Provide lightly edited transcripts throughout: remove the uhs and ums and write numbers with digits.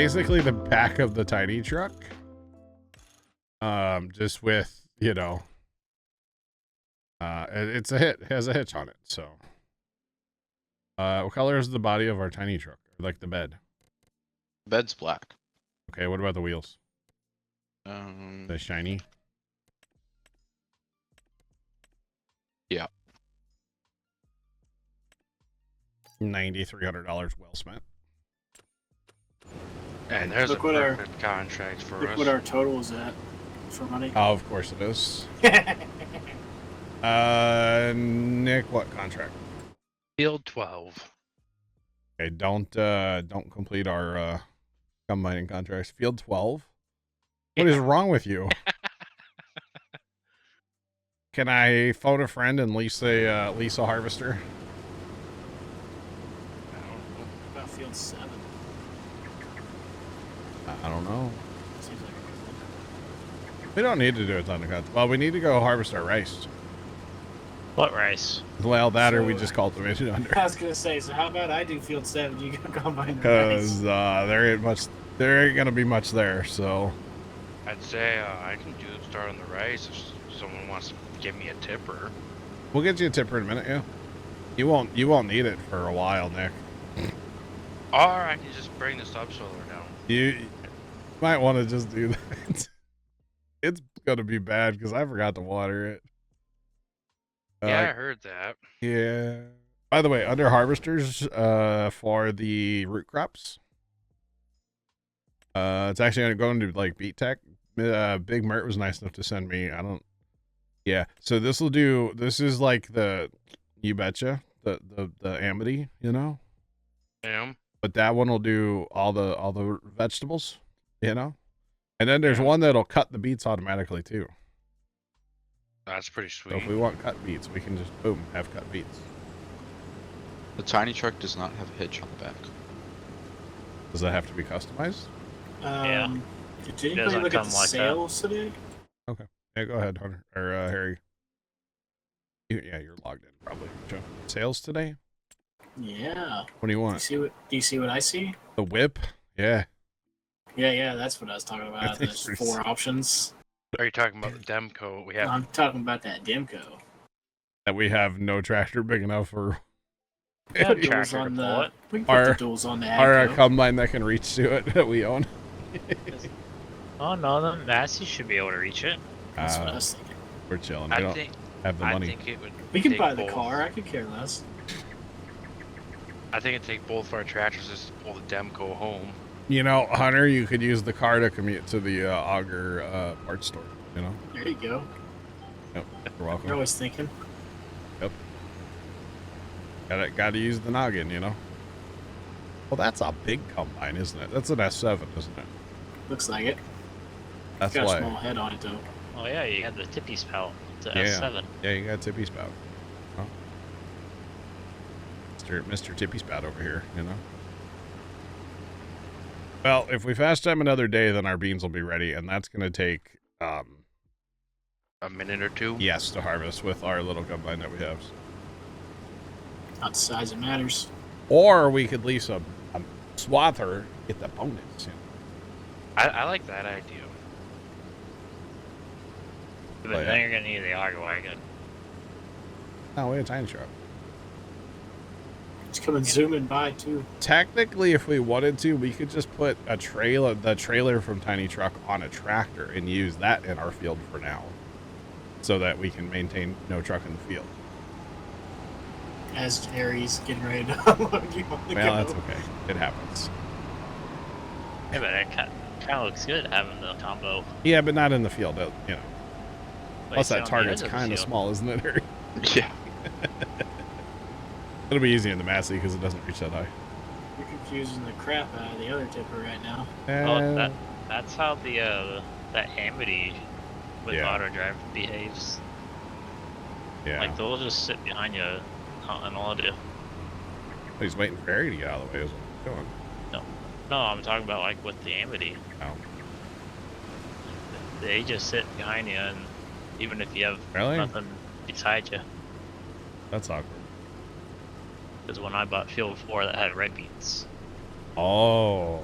basically the back of the tiny truck. Just with, you know, it's a hit. It has a hitch on it. So, what color is the body of our tiny truck? Like the bed? Bed's black. Okay. What about the wheels? The shiny. Yeah. $9,300 well spent. And there's Look a what perfect contract for Look us. what our total is at for money. Oh, of course it is. Nick, what contract? Field 12. Okay, don't complete our combining contracts. Field 12. What is wrong with you? Can I phone a friend and lease a harvester? About field 7. I don't know. Seems like We don't need to do a ton of cuts. Well, we need to go harvest our rice. What rice? Well, that or we So- just cultivate it under. I was gonna say, so how about I do field 7? You go combine the Because rice. there ain't gonna be much there. So I'd say I can start on the rice if someone wants to give me a tipper. we'll get you a tipper in a minute. Yeah, you won't need it for a while, Nick. Or I can just bring the subsoiler down. You might want to just do that. It's gonna be bad because I forgot to water it. Yeah, I heard that. Yeah. By the way, under harvesters, for the root crops, it's actually going to like beet tech. Big Mert was nice enough to send me. Yeah. So this is like you betcha, the Amity, you know. Yeah. But that one will do all the vegetables, you know. And then there's one that'll cut the beets automatically too. That's pretty sweet. So if we want cut beets, we can just boom have cut beets. The tiny truck does not have a hitch on the back. Does that have to be customized? Yeah. Did anybody doesn't look at come the like that. sales today? Okay. Yeah, go ahead, Hunter or Harry. You're logged in probably. Joe. Sales today? Yeah. What do you Do want? you see what I see? The whip? Yeah. Yeah, that's what I was talking I about. think There's there's- 4 options. Are you talking about the Demco? We have. I'm talking about that Demco. That we have no tractor big enough for Yeah, Duels tractor on to pull the, it. we can put Our- the duels on the our Agco. combine that can reach to it that we own. Oh no, the Massey should be able to reach it. That's what I was thinking. We're chilling. We I don't think. have the I money. think it would. We can take buy the both. car. I could care less. I think it'd take both of our tractors just to pull the Demco home. You know, Hunter, you could use the car to commute to the Auger parts store. You know. There you go. Yep. You're welcome. You're always thinking. Gotta use the noggin, you know. Well, that's a big combine, isn't it? That's an S7, isn't it? Looks like it. That's Got a why. small head on it though. Oh yeah, you had the tippy spout. It's a Yeah. S7. Yeah, you got Tippy Spout. Huh? Mr. Tippy Spout over here, you know. Well, if we fast time another day, then our beans will be ready, and that's gonna take A minute or two. yes to harvest with our little combine that we have. Not the size it matters. Or we could lease a swather, get the bonus. You know? I like that idea. But Oh, yeah. then you're gonna need the auger wagon. Oh, we have a tiny truck. It's coming zooming by too. Technically, if we wanted to, we could just put the trailer from Tiny Truck on a tractor and use that in our field for now, so that we can maintain no truck in the field. As Harry's getting ready to unload you on the Well, go. that's okay. It happens. Yeah, but it kind of looks good having the combo. Yeah, but not in the field. You know. Plus, Place that on the target's end of the kind of field. small, isn't it, Harry? Yeah. It'll be easy in the Massey because it doesn't reach that high. You're confusing the crap out of the other tipper right now. Well, that's how the that Amity with Yeah. auto drive behaves. Yeah. Like they'll just sit behind you and all do. He's waiting for Harry to get out of the way. Is what he's doing. No, I'm talking about like with the Amity. Oh, They just sit behind you, and even if you have Really? nothing beside you. that's awkward. Because when I bought Field 4 that had red beets. Oh.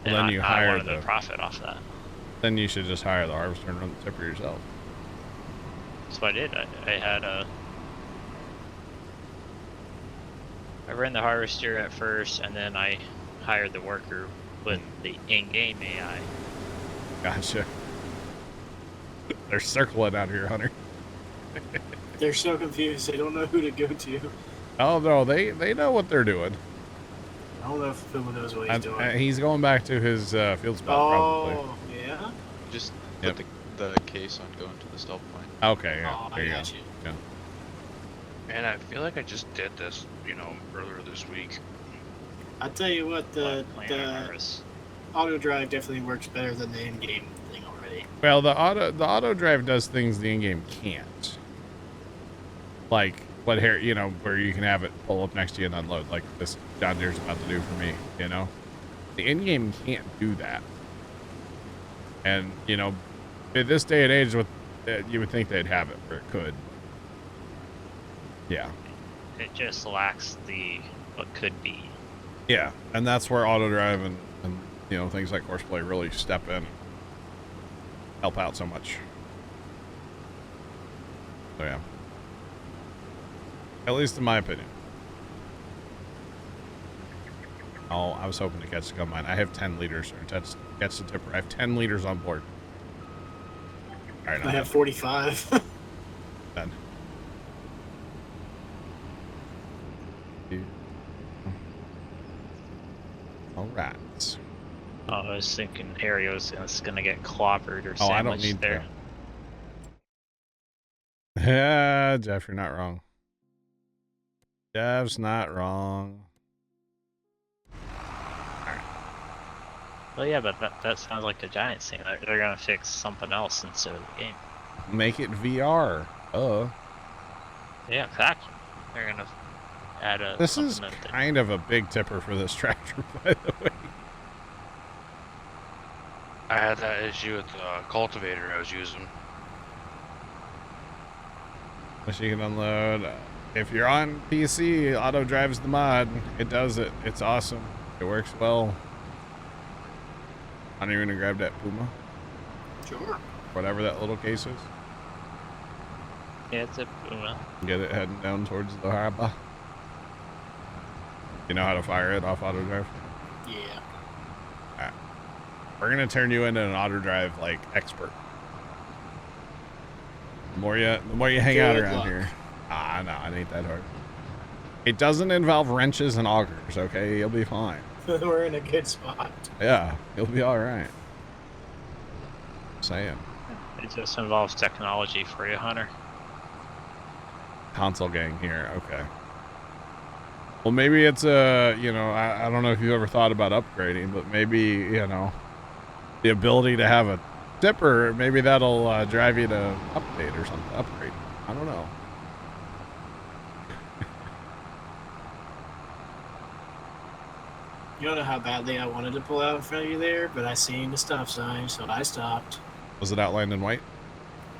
Well, And then you I hire wanted the profit off that. Then you should just hire the harvester and run the tipper yourself. That's what I did. I had I ran the harvester at first, and then I hired the worker with the in-game AI. Gotcha. They're circling out here, Hunter. They're so confused. They don't know who to go to. Oh no, they know what they're doing. I don't know if Puma knows what he's doing. He's going back to his field spot, probably. Oh, yeah? Just Yep. put the case on going to the stealth point. Okay, yeah. Oh, there you I go. got you. Yeah. And I feel like I just did this, earlier this week. I tell you what, the Harvest. auto drive definitely works better than the in-game thing already. Well, the auto drive does things the in-game can't. Like what here, where you can have it pull up next to you and unload, like this John Deere's about to do for me. The in-game can't do that. And in this day and age, with you would think they'd have it where it could. Yeah. It just lacks the what could be. Yeah, and that's where auto drive and things like horseplay really step in, help out so much. So yeah, at least in my opinion. Oh, I was hoping to catch the combine. I have 10 liters, or catch the tipper. I have 10 liters on board. All right, I have 45. done. All right. Oh, I was thinking Harry was gonna get clobbered or Oh, I don't sandwiched need there. to. Yeah, Jeff, you're not wrong. Jeff's not wrong. Well, yeah, but that sounds like the Giants thing. They're gonna fix something else instead of the game. Make it VR. Yeah, exactly. They're gonna add a. This is something that kind of a big tipper for this tractor, by the way. I had that issue with the cultivator I was using. Wish you can unload. If you're on PC, auto drives the mod. It does it. It's awesome. It works well. I'm even gonna grab that Puma, Sure. whatever that little case is. Yeah, it's a Puma. Get it heading down towards the harbor. You know how to fire it off auto drive? Yeah. We're gonna turn you into an auto drive expert. The more you hang out Good around luck. here. No, it ain't that hard. It doesn't involve wrenches and augers, okay? You'll be fine. We're in a good spot. Yeah, you'll be all right. Saying. It just involves technology for you, Hunter. Console gang here, okay. Well, maybe it's I don't know if you ever thought about upgrading, but maybe, the ability to have a tipper, maybe that'll drive you to update or something. Upgrade. I don't know. You don't know how badly I wanted to pull out in front of you there, but I seen the stop sign, so I stopped. Was it outlined in white?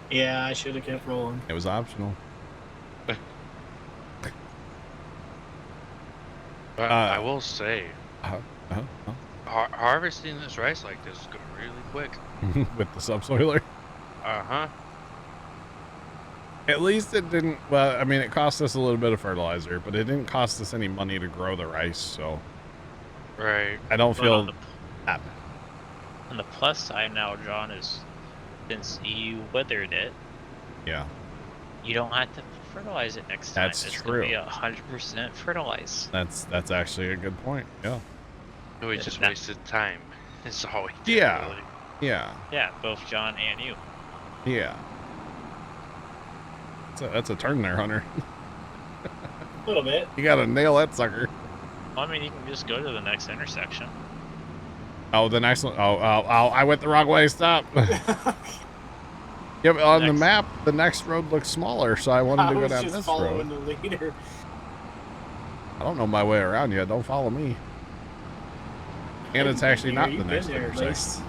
Yeah, I should have kept rolling. It was optional. But I will say, Uh-huh. harvesting this rice like this is going really quick. With the subsoiler. Uh-huh. At least it didn't, well, I mean, it cost us a little bit of fertilizer, but it didn't cost us any money to grow the rice, so Right. I don't But feel on that bad. on the plus side now, John, is since you weathered it, Yeah. you don't have to fertilize it next time. That's it's true. Gonna be 100% fertilized. That's actually a good point. Yeah. We just wasted time. It's all we did, Yeah. really. Yeah. Yeah, both John and you. Yeah. That's a turn there, Hunter. A little bit. You gotta nail that sucker. Well, I mean, you can just go to the next intersection. Oh, the next one. Oh, I went the wrong way. Stop. Yeah, but on the Next. map, the next road looks smaller, so I wanted I to go was down just this following road. the leader. I don't know my way around yet. Don't follow me. And it's actually not the You've next been there at intersection. least.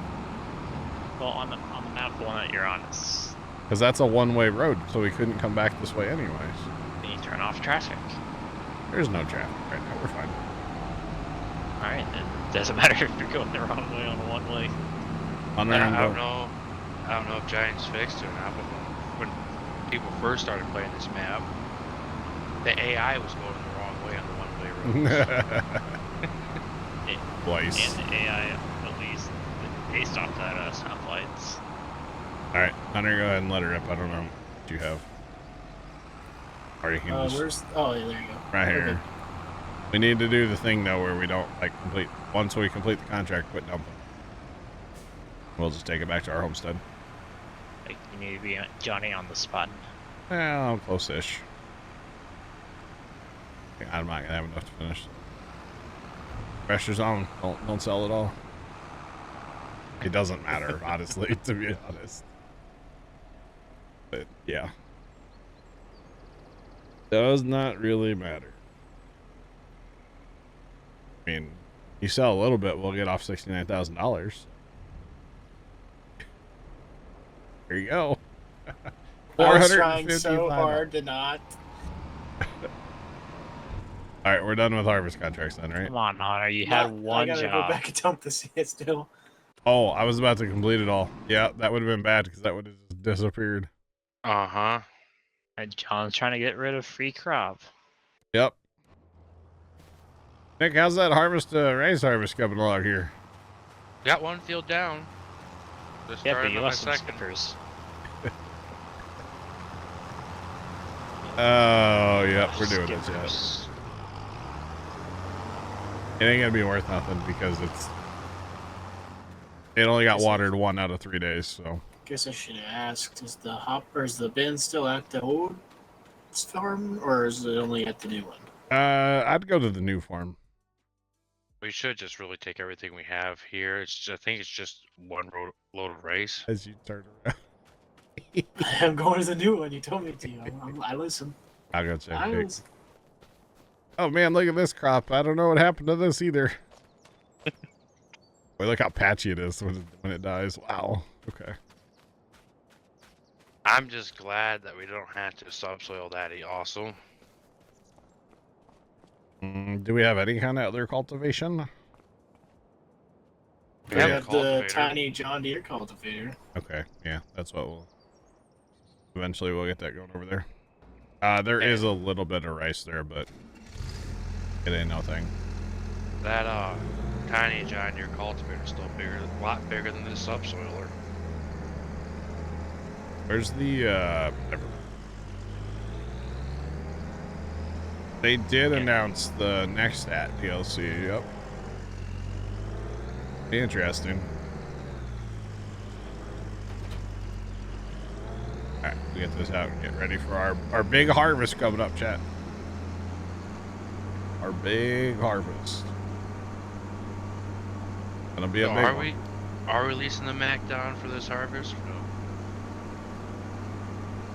Well, on the map, the one that you're on, is Because that's a one-way road, so we couldn't come back this way anyways. you turn off traffic. There's no traffic right now. We're fine. Alright then. Doesn't matter if you're going the wrong way on a one-way. On I there and don't go. know. I don't know if Giants fixed it or not, but when people first started playing this map, the AI was going the wrong way on the one-way roads. Twice. And the AI, at least, based off that stoplights. Alright, Hunter, go ahead and let her up. I don't know what you have. Or you can just... Where's? Oh, yeah, there you go. Right Okay. here. We need to do the thing, though, where we don't, like, once we complete the contract, quit dumping. We'll just take it back to our homestead. Like, you need to be Johnny on the spot. Well, close-ish. I'm not gonna have enough to finish. Pressure's on. Don't sell it all. It doesn't matter, honestly, to be honest. But yeah, does not really matter. I mean, you sell a little bit, we'll get off $69,000. There you go. I was trying so $455. hard to not. All right, we're done with harvest contracts then, right? Come on, Hunter, you had one I gotta job. go back and dump the seed still. Oh, I was about to complete it all. Yeah, that would have been bad because that would have just disappeared. Uh-huh. And John's trying to get rid of free crop. Yep. Nick, how's that rice harvest coming along here? Got one field down. Just Yeah, but started you on my lost some second. skippers. Oh, yep, we're doing this, yeah. Skippers. It ain't gonna be worth nothing because it only got watered 1 out of 3 days, so. Guess I should have asked: is the bin still at the old farm, or is it only at the new one? I'd go to the new farm. We should just really take everything we have here. I think it's just one load of rice. As you turn around. I'm going to the new one. You told me to. I listen. I'll go check. I Nick. was, Oh man, look at this crop. I don't know what happened to this either. Boy, look how patchy it is when it dies. Wow. Okay. I'm just glad that we don't have to subsoil that also. Do we have any kind of other cultivation? We I have a have the cultivator. tiny John Deere cultivator. Okay, yeah, that's what we'll... Eventually we'll get that going over there. There is a little bit of rice there, but it ain't nothing. That tiny John Deere cultivator is still bigger, a lot bigger than this subsoiler. Where's the, They did announce the next at DLC, yep. Interesting. Alright, we get this out and get ready for our big harvest coming up, chat. Our big harvest. Gonna be a So big are one. we releasing the Mac down for this harvest? Or no?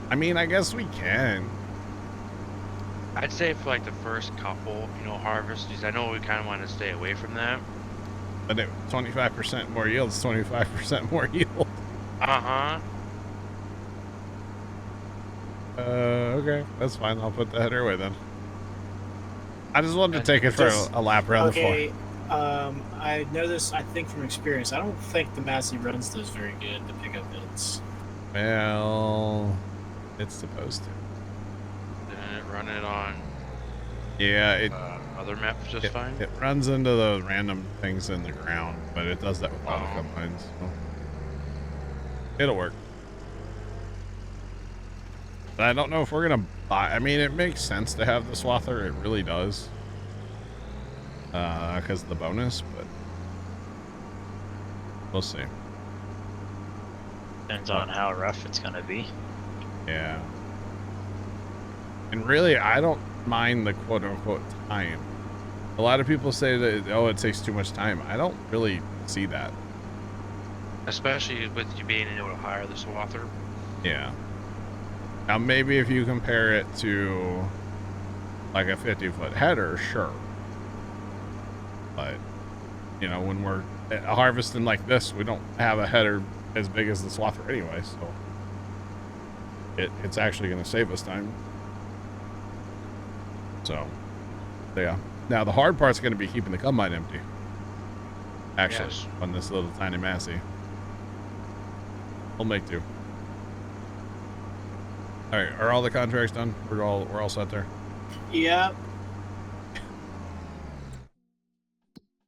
I mean, I guess we can. I'd say for like the first couple, harvests. I know we kind of want to stay away from that. But 25% more yield is 25% more yield. Uh-huh. Okay, that's fine. I'll put the header away then. I just wanted to take it for a lap around the Okay, farm. I know this, I think from experience, I don't think the Massey runs those very good to pick up bits. Well, it's supposed to. Didn't it run it on Yeah, it other maps just fine? it runs into the random things in the ground, but it does that with all the Oh. combines. So. It'll work. But I don't know if we're gonna buy. I mean, it makes sense to have the swather. It really does. Because of the bonus, but we'll see. Depends on how rough it's gonna be. Yeah. And really, I don't mind the quote-unquote time. A lot of people say that, oh, it takes too much time. I don't really see that. Especially with you being able to hire the swather. Yeah. Now, maybe if you compare it to like a 50-foot header, sure. But, when we're harvesting like this, we don't have a header as big as the swather anyway, so it's actually going to save us time. So, yeah. Now, the hard part's going to be keeping the combine empty. Actually, Yes. on this little tiny Massey. We'll make do. All right, are all the contracts done? We're all set there. Yeah.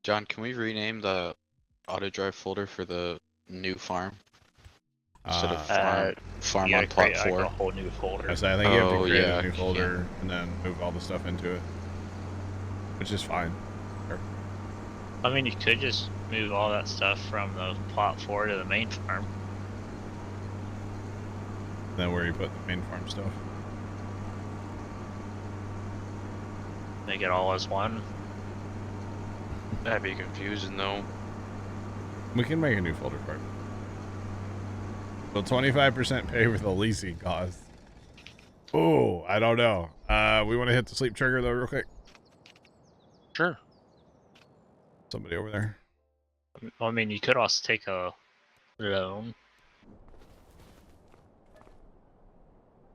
John, can we rename the auto drive folder for the new farm instead of farm you on gotta plot create like 4? a whole new folder. So I think you have to Oh, create yeah, a new you folder and then move all the stuff into it, which is fine. Sure. I mean, you could just move all that stuff from the plot 4 to the main farm. Then where you put the main farm stuff. Make it all as one. That'd be confusing though. We can make a new folder for it. So 25% pay for the leasing costs. Oh, I don't know. We want to hit the sleep trigger though, real quick. Sure. Somebody over there. I mean, you could also take a loan.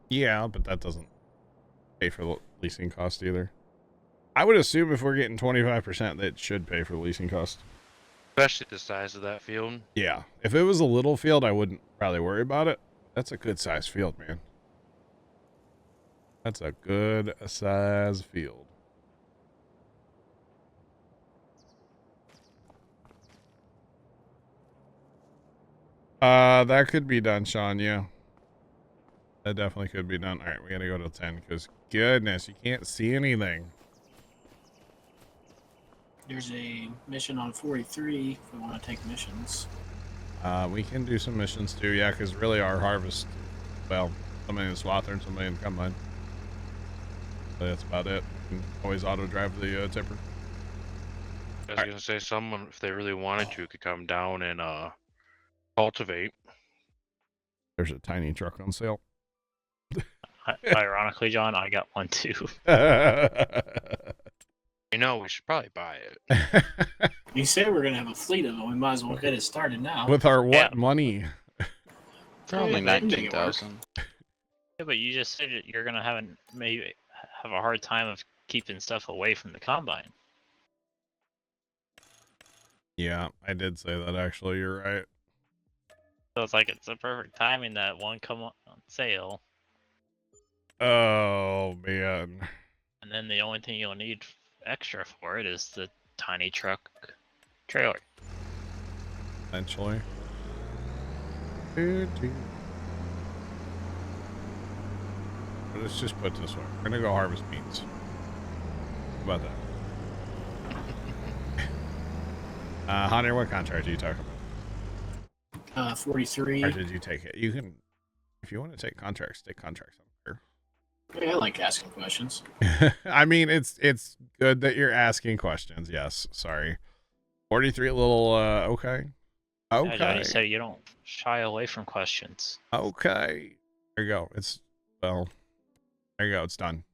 Yeah, but that doesn't pay for the leasing cost either. I would assume if we're getting 25%, that it should pay for the leasing cost. Especially the size of that field. Yeah. If it was a little field, I wouldn't probably worry about it. That's a good size field, man. That's a good size field. That could be done, Sean, yeah. That definitely could be done. All right, we gotta go to 10 because goodness, you can't see anything. There's a mission on 43 if we want to take missions. We can do some missions too, yeah, because really our harvest, well, somebody in the swather and somebody in the combine. So that's about it. You can always auto drive the tipper. I was gonna say someone, if they really wanted to, could come down and cultivate. There's a tiny truck on sale. Ironically, John, I got one too. You know, we should probably buy it. You say we're going to have a fleet of them. We might as well get it started now. With our what Yeah. money? For only Yeah, that can make it work. 19,000. Yeah, but you just said that you're gonna maybe have a hard time of keeping stuff away from the combine. Yeah, I did say that actually. You're right. So it's like it's a perfect timing that one come on sale, Oh man. and then the only thing you'll need extra for it is the tiny truck trailer. Eventually. Let's just put it this way. We're gonna go harvest beans. How about that? Hunter, what contract are you talking about? 43. Or did you take it? You can, if you want to take contracts, take contracts. I don't Yeah, I like asking questions. care. I mean, it's good that you're asking questions. Yes, sorry. 43, a little, okay. Yeah, Johnny Okay. said you don't shy away from questions. Okay. There you go. It's, well, there you go. It's done.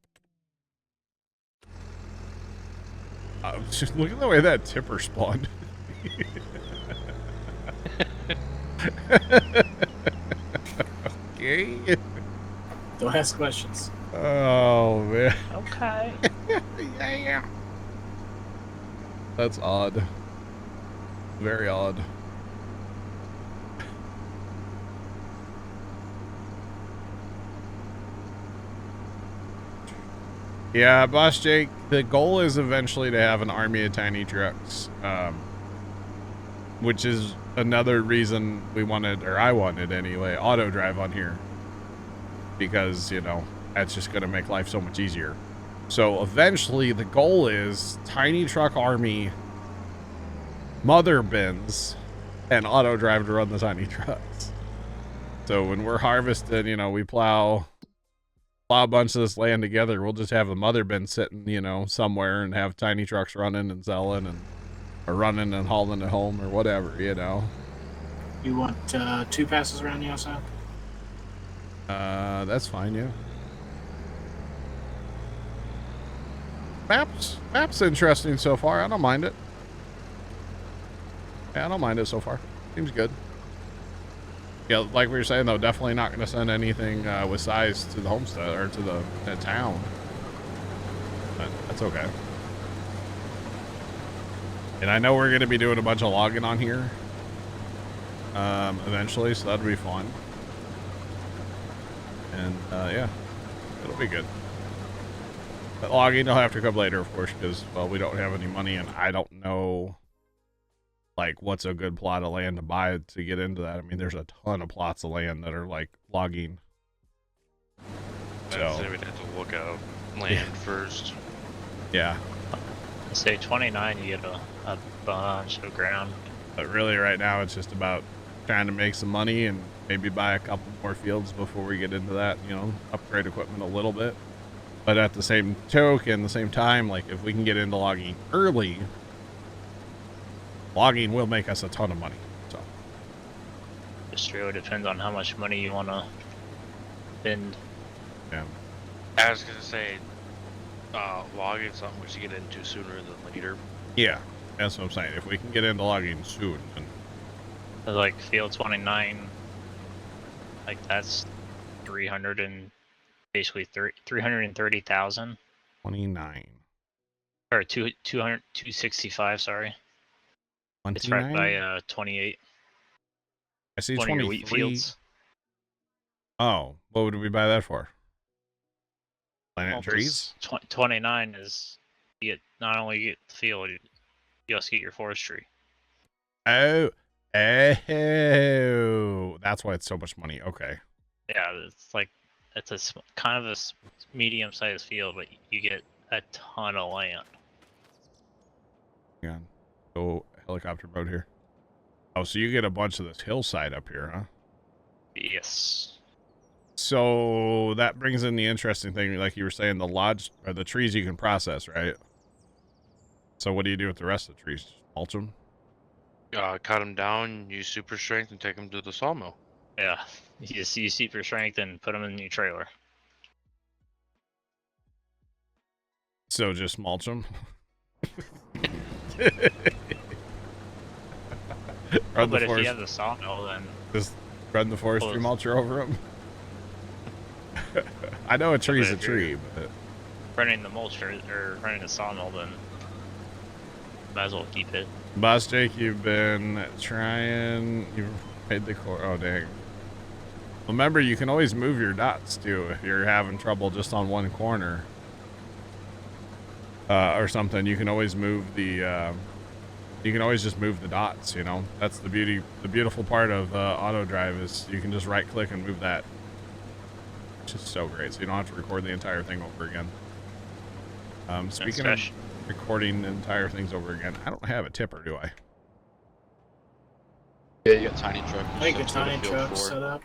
Just look at the way that tipper spawned. Okay. Don't ask questions. Oh, man. Okay. Yeah. That's odd. Very odd. Yeah, Boss Jake, the goal is eventually to have an army of tiny trucks, which is another reason we wanted, or I wanted anyway, auto drive on here. Because, you know, that's just going to make life so much easier. So eventually the goal is tiny truck army, mother bins, and auto drive to run the tiny trucks. So when we're harvesting, you know, we plow a bunch of this land together, we'll just have a mother bin sitting, you know, somewhere and have tiny trucks running and selling and or running and hauling it home or whatever, you know. You want 2 passes around the outside? That's fine, yeah. Map's interesting so far. I don't mind it. Yeah, I don't mind it so far. Seems good. Yeah, like we were saying though, definitely not going to send anything with size to the homestead or to the town. But that's okay. And I know we're going to be doing a bunch of logging on here eventually, so that'll be fun. And yeah, it'll be good. But logging will have to come later, of course, because, well, we don't have any money, and I don't know, like, what's a good plot of land to buy to get into that. I mean, there's a ton of plots of land that are, like, logging. So we'd have to look out land first. Yeah. Say 29, you get a bunch of ground. But really, right now, it's just about trying to make some money and maybe buy a couple more fields before we get into that, you know, upgrade equipment a little bit. But at the same token, the same time, like, if we can get into logging early, logging will make us a ton of money. So It's true. It depends on how much money you want to spend. yeah. I was gonna say, logging something we should get into sooner than later. Yeah, that's what I'm saying. If we can get into logging soon, then Like field 29, like that's 300 and basically 330,000 29. or 265. Sorry, it's 29? right by 28. I see One of your 23. wheat fields. Oh, what would we buy that for? Plant Well, trees? 29 is you get not only get the field, you also get your forestry. Oh, that's why it's so much money. Okay. Yeah, it's like it's a kind of a medium-sized field, but you get a ton of land. Hang on. Go helicopter mode here. Oh, so you get a bunch of this hillside up here, huh? Yes. So that brings in the interesting thing, like you were saying, the lodge or the trees you can process, right? So what do you do with the rest of the trees? Mulch them? Cut them down, use super strength, and take them to the sawmill. Yeah. You just use super strength and put them in your trailer. So just mulch them? Oh, but if you have the sawmill, then just run the forestry mulcher over them. I know a tree's a tree, but running the mulcher or running the sawmill, then might as well keep it. Boss Jake, you've been trying. You've made the core. Oh dang! Remember, you can always move your dots too if you're having trouble just on one corner or something. You can always move the. You can always just move the dots. You know, that's the beauty. The beautiful part of auto drive is you can just right click and move that. Which is so great. So you don't have to record the entire thing over again. Speaking of recording the entire things over again, I don't have a tipper, do I? Yeah, you got tiny truck. I think a tiny truck set up.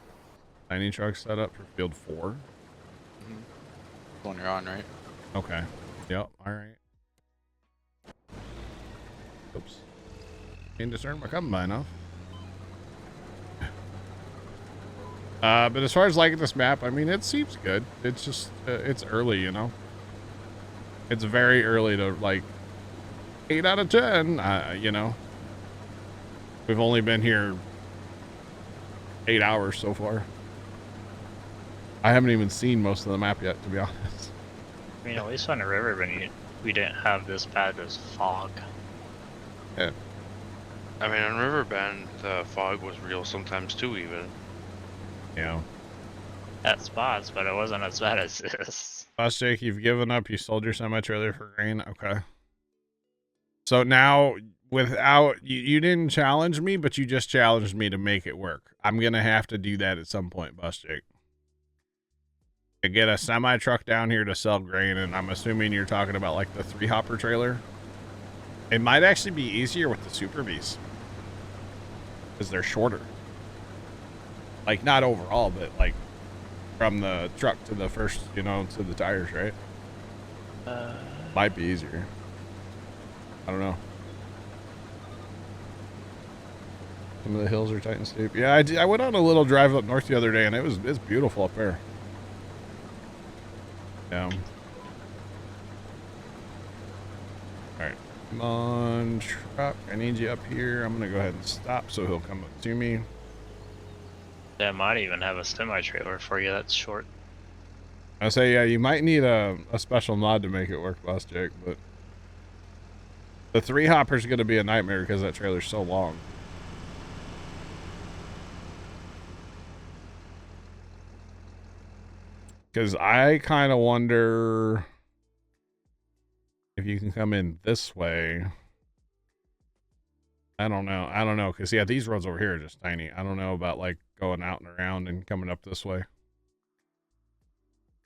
Tiny truck set up for field 4. Mm-hmm. One you're on, right? Okay. Yep. All right. Oops. Can't discern my combine enough. But as far as liking this map, I mean, it seems good. It's just, it's early, you know? It's very early to, like, 8 out of 10, you know? We've only been here 8 hours so far. I haven't even seen most of the map yet, to be honest. I mean, at least on the river, we didn't have this bad as fog. Yeah. I mean, on Riverbend, the fog was real sometimes too, even. Yeah. At spots, but it wasn't as bad as this. Boss Jake, you've given up. You sold your semi-trailer for grain. Okay. So now, without... You didn't challenge me, but you just challenged me to make it work. I'm going to have to do that at some point, Boss Jake. To get a semi-truck down here to sell grain, and I'm assuming you're talking about, like, the 3-hopper trailer. It might actually be easier with the Super Bs. Because they're shorter. Like, not overall, but, like, from the truck to the first, you know, to the tires, right? Might be easier. I don't know. Some of the hills are tight and steep. Yeah, I went on a little drive up north the other day, and it's beautiful up there. Yeah. Alright. Come on, truck. I need you up here. I'm going to go ahead and stop so he'll come up to me. That might even have a semi-trailer for you that's short. I say, yeah, you might need a special mod to make it work, Boss Jake, but The 3 hopper is going to be a nightmare because that trailer's so long. Because I kind of wonder if you can come in this way. I don't know. I don't know. Because, yeah, these roads over here are just tiny. I don't know about, like, going out and around and coming up this way.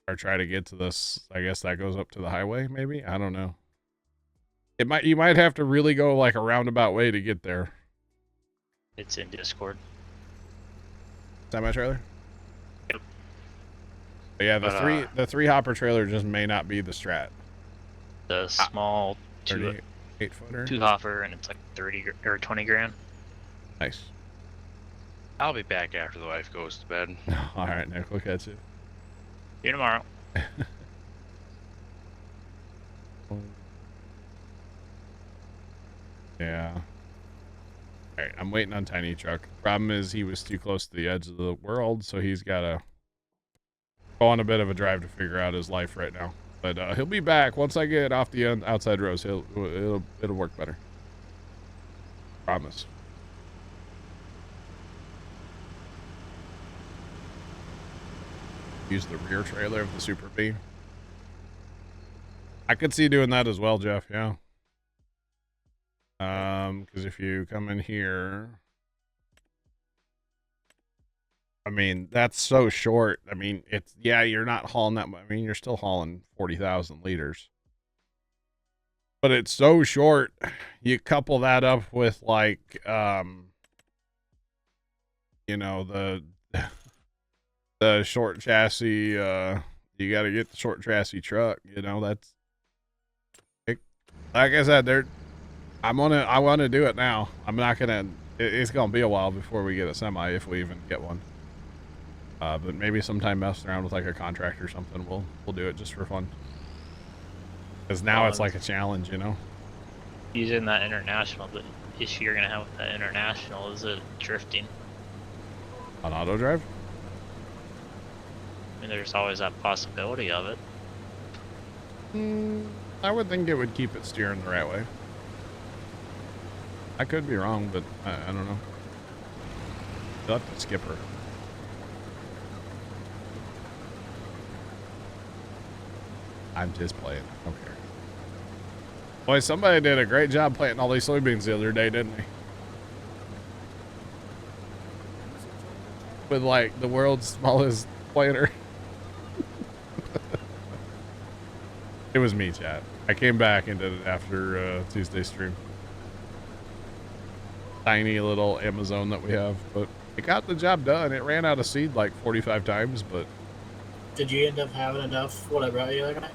Or try to get to this. I guess that goes up to the highway, maybe? I don't know. You might have to really go, like, a roundabout way to get there. It's in Discord. Is that my trailer? Yep. But yeah, the three hopper trailer just may not be the strat. The small 8 footer. 2 hopper, and it's like 20 grand. Nice. I'll be back after the wife goes to bed. All right, Nick. Look at you. See you tomorrow. Yeah. All right, I'm waiting on Tiny Truck. Problem is he was too close to the edge of the world, so he's got to go on a bit of a drive to figure out his life right now. But he'll be back once I get off the outside rows. It'll work better. Promise. Use the rear trailer of the Super B. I could see doing that as well, Jeff. Yeah. Because if you come in here, I mean, that's so short. I mean, yeah, you're not hauling that much. I mean, you're still hauling 40,000 liters, but it's so short. You couple that up with like, you know, the short chassis, you got to get the short chassis truck, you know, that's like I said, I want to do it now. I'm not gonna. It's gonna be a while before we get a semi, if we even get one. But maybe sometime messing around with like a contract or something, we'll do it just for fun. Because now it's like a challenge, you know. Using that international, the issue you're gonna have with that international is it drifting. On auto drive. I mean, there's always that possibility of it. I would think it would keep it steering the right way. I could be wrong, but I don't know. You'll have to skip her. I'm just playing. I don't care. Boy, somebody did a great job planting all these soybeans the other day, didn't they? With like the world's smallest planter. It was me, chat. I came back and did it after Tuesday's stream. Tiny little Amazon that we have, but it got the job done. It ran out of seed like 45 times, but... Did you end up having enough what I brought you the other night?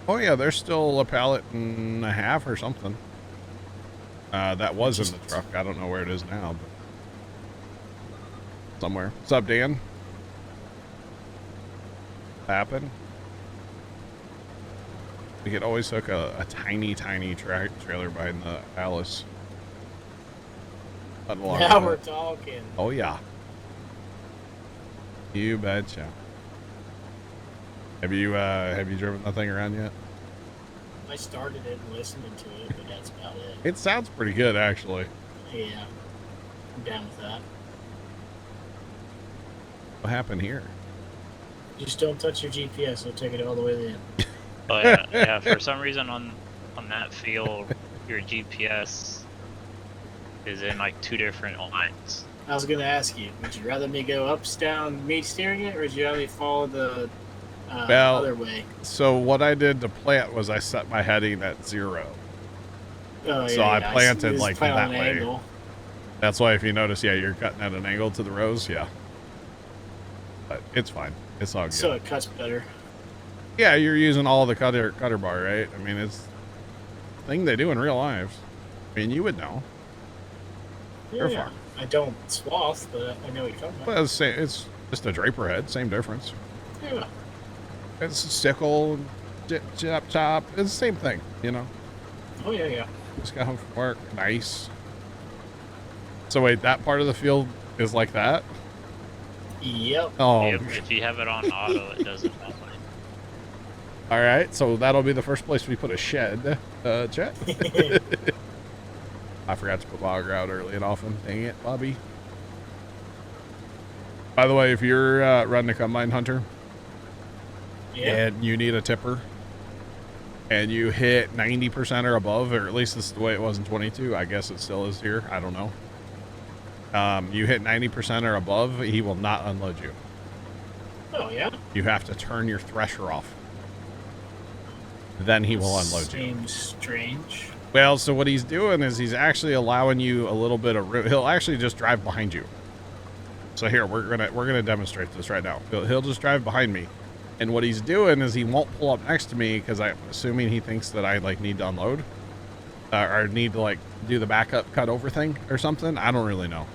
Oh yeah, there's still a pallet and a half or something. That was in the truck. I don't know where it is now, but... somewhere. What's up, Dan? Happen? We could always hook a tiny trailer behind the Alice. Now we're talking. Oh yeah. You betcha. Have you driven that thing around yet? I started it and listening to it, but that's about it. It sounds pretty good, actually. Yeah, I'm down with that. What happened here? Just don't touch your GPS; it'll take it all the way in. Oh yeah, yeah. For some reason on that field, your GPS is in like 2 different lines. I was gonna ask you, would you rather me go ups, down, me steering it, or would you rather me follow the other way? So what I did to plant was I set my heading at 0. Oh, so yeah, I planted like that way. Angle. That's why if you notice, yeah, you're cutting at an angle to the rows, yeah. But it's fine. It's all good. So it cuts better. Yeah, you're using all the cutter bar, right? I mean, it's a thing they do in real lives. I mean, you would know. Yeah. I don't swath, but I know what you're talking about. Well, it's just a draper head, same difference. Yeah. It's a sickle, chop. It's the same thing, you know. Oh yeah, yeah. Just got home from work. Nice. So wait, that part of the field is like that? Yep. Oh. Yep, if you have it on auto, it doesn't matter. All right, so that'll be the first place we put a shed. Chet. I forgot to put logger out early and often. Dang it, Bobby. By the way, if you're running a combine hunter and you need a tipper and you hit 90% or above, or at least this is the way it was in 22, I guess it still is here. I don't know. You hit 90% or above, he will not unload you. Oh, yeah? You have to turn your thresher off. Then he will unload you. Seems strange. Well, so what he's doing is he's actually allowing you a little bit of room. He'll actually just drive behind you. So here, we're gonna demonstrate this right now. He'll just drive behind me. And what he's doing is he won't pull up next to me because I'm assuming he thinks that I like need to unload. Or need to like do the backup cut over thing or something. I don't really know.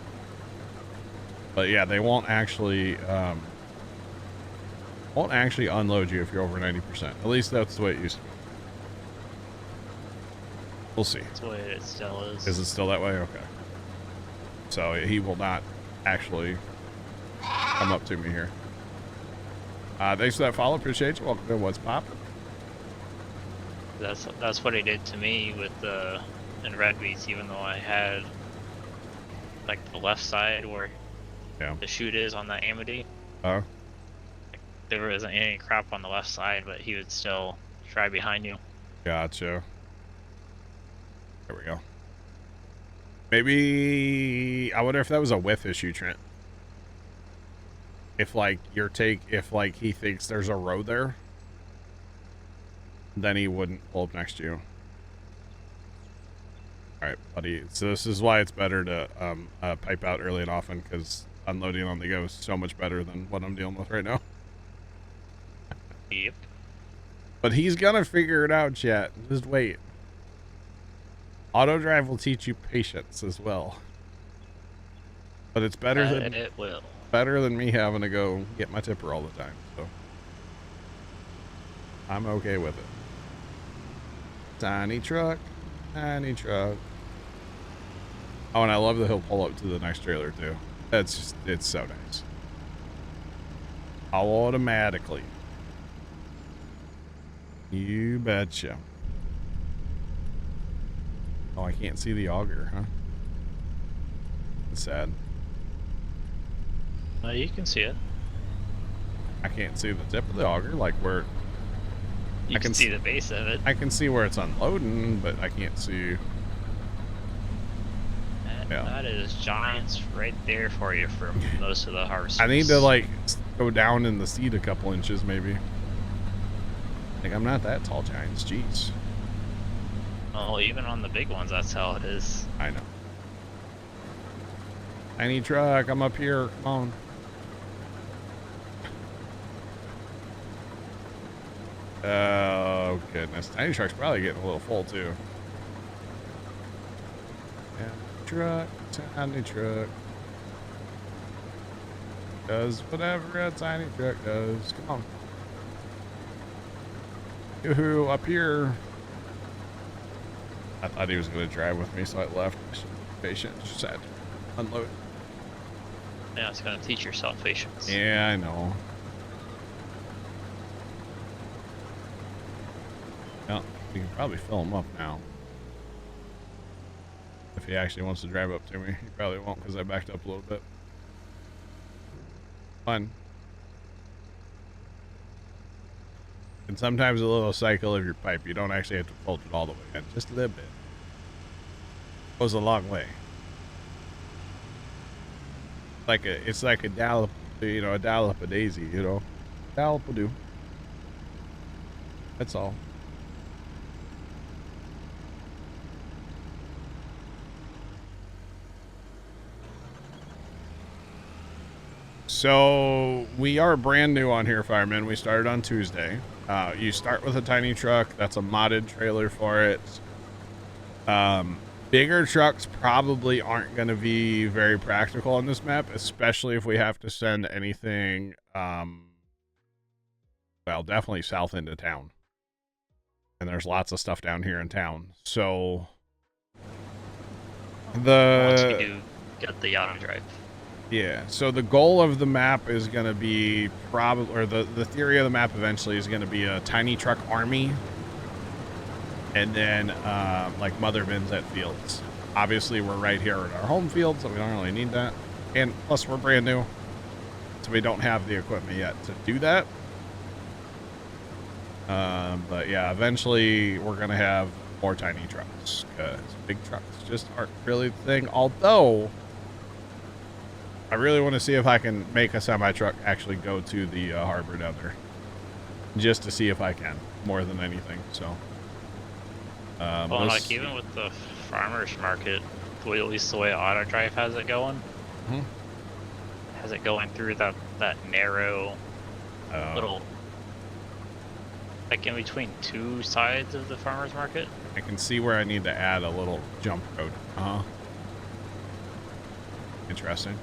But yeah, they won't actually unload you if you're over 90%. At least that's the way it used to be. We'll see. That's the way it still is. Is it still that way? Okay. So he will not actually come up to me here. Thanks for that follow. Appreciate you. Welcome to What's Poppin'. That's what he did to me with the in Red Beats, even though I had like the left side where the chute is on that Amity. Oh. There wasn't any crap on the left side, but he would still try behind you. Gotcha. There we go. Maybe I wonder if that was a width issue, Trent. If like if like he thinks there's a row there, then he wouldn't pull up next to you. All right, buddy. So this is why it's better to pipe out early and often, because unloading on the go is so much better than what I'm dealing with right now. Yep. But he's gonna figure it out, chat. Just wait. Auto drive will teach you patience as well. But it's better than it will. Better than me having to go get my tipper all the time. So I'm okay with it. Tiny truck, tiny truck. Oh, and I love that he'll pull up to the next trailer too. That's just, it's so nice. Automatically. You betcha. Oh, I can't see the auger, huh? It's sad. You can see it. I can't see the tip of the auger, like where... You can see the base of it. I can see where it's unloading, but I can't see... That is giants right there for you for most of the harvest. I need to, like, go down in the seat a couple inches, maybe. Like, I'm not that tall, giants. Jeez. Oh, even on the big ones, that's how it is. I know. Tiny truck, I'm up here. Come on. Oh, goodness. Tiny truck's probably getting a little full, too. Yeah. Truck, tiny truck. Does whatever a tiny truck does. Come on. Yoo-hoo, up here. I thought he was going to drive with me, so I left. Patient, just had to unload. Yeah, it's going to teach yourself patience. Yeah, I know. Well, we can probably fill him up now. If he actually wants to drive up to me. He probably won't because I backed up a little bit. Fun. And sometimes a little cycle of your pipe. You don't actually have to fold it all the way in. Just a little bit. Goes a long way. It's like a dollop, you know, a dollop a daisy, you know. Dollop will do. That's all. So we are brand new on here, firemen. We started on Tuesday. You start with a tiny truck. That's a modded trailer for it. Bigger trucks probably aren't going to be very practical on this map, especially if we have to send anything, well, definitely south into town. And there's lots of stuff down here in town. So once you do get the auto drive. Yeah, so the goal of the map is going to be probably, or the theory of the map eventually is going to be a tiny truck army, and then like mother bins at fields. Obviously, we're right here at our home field, so we don't really need that. And plus, we're brand new, so we don't have the equipment yet to do that. But yeah, eventually we're going to have more tiny trucks, because big trucks just aren't really the thing. Although, I really want to see if I can make a semi-truck actually go to the harbor down there. Just to see if I can, more than anything, so. Well, like, even with the farmer's market, at least the way Auto Drive has it going, has it going through that narrow little, like, in between two sides of the farmer's market. I can see where I need to add a little jump road. Interesting.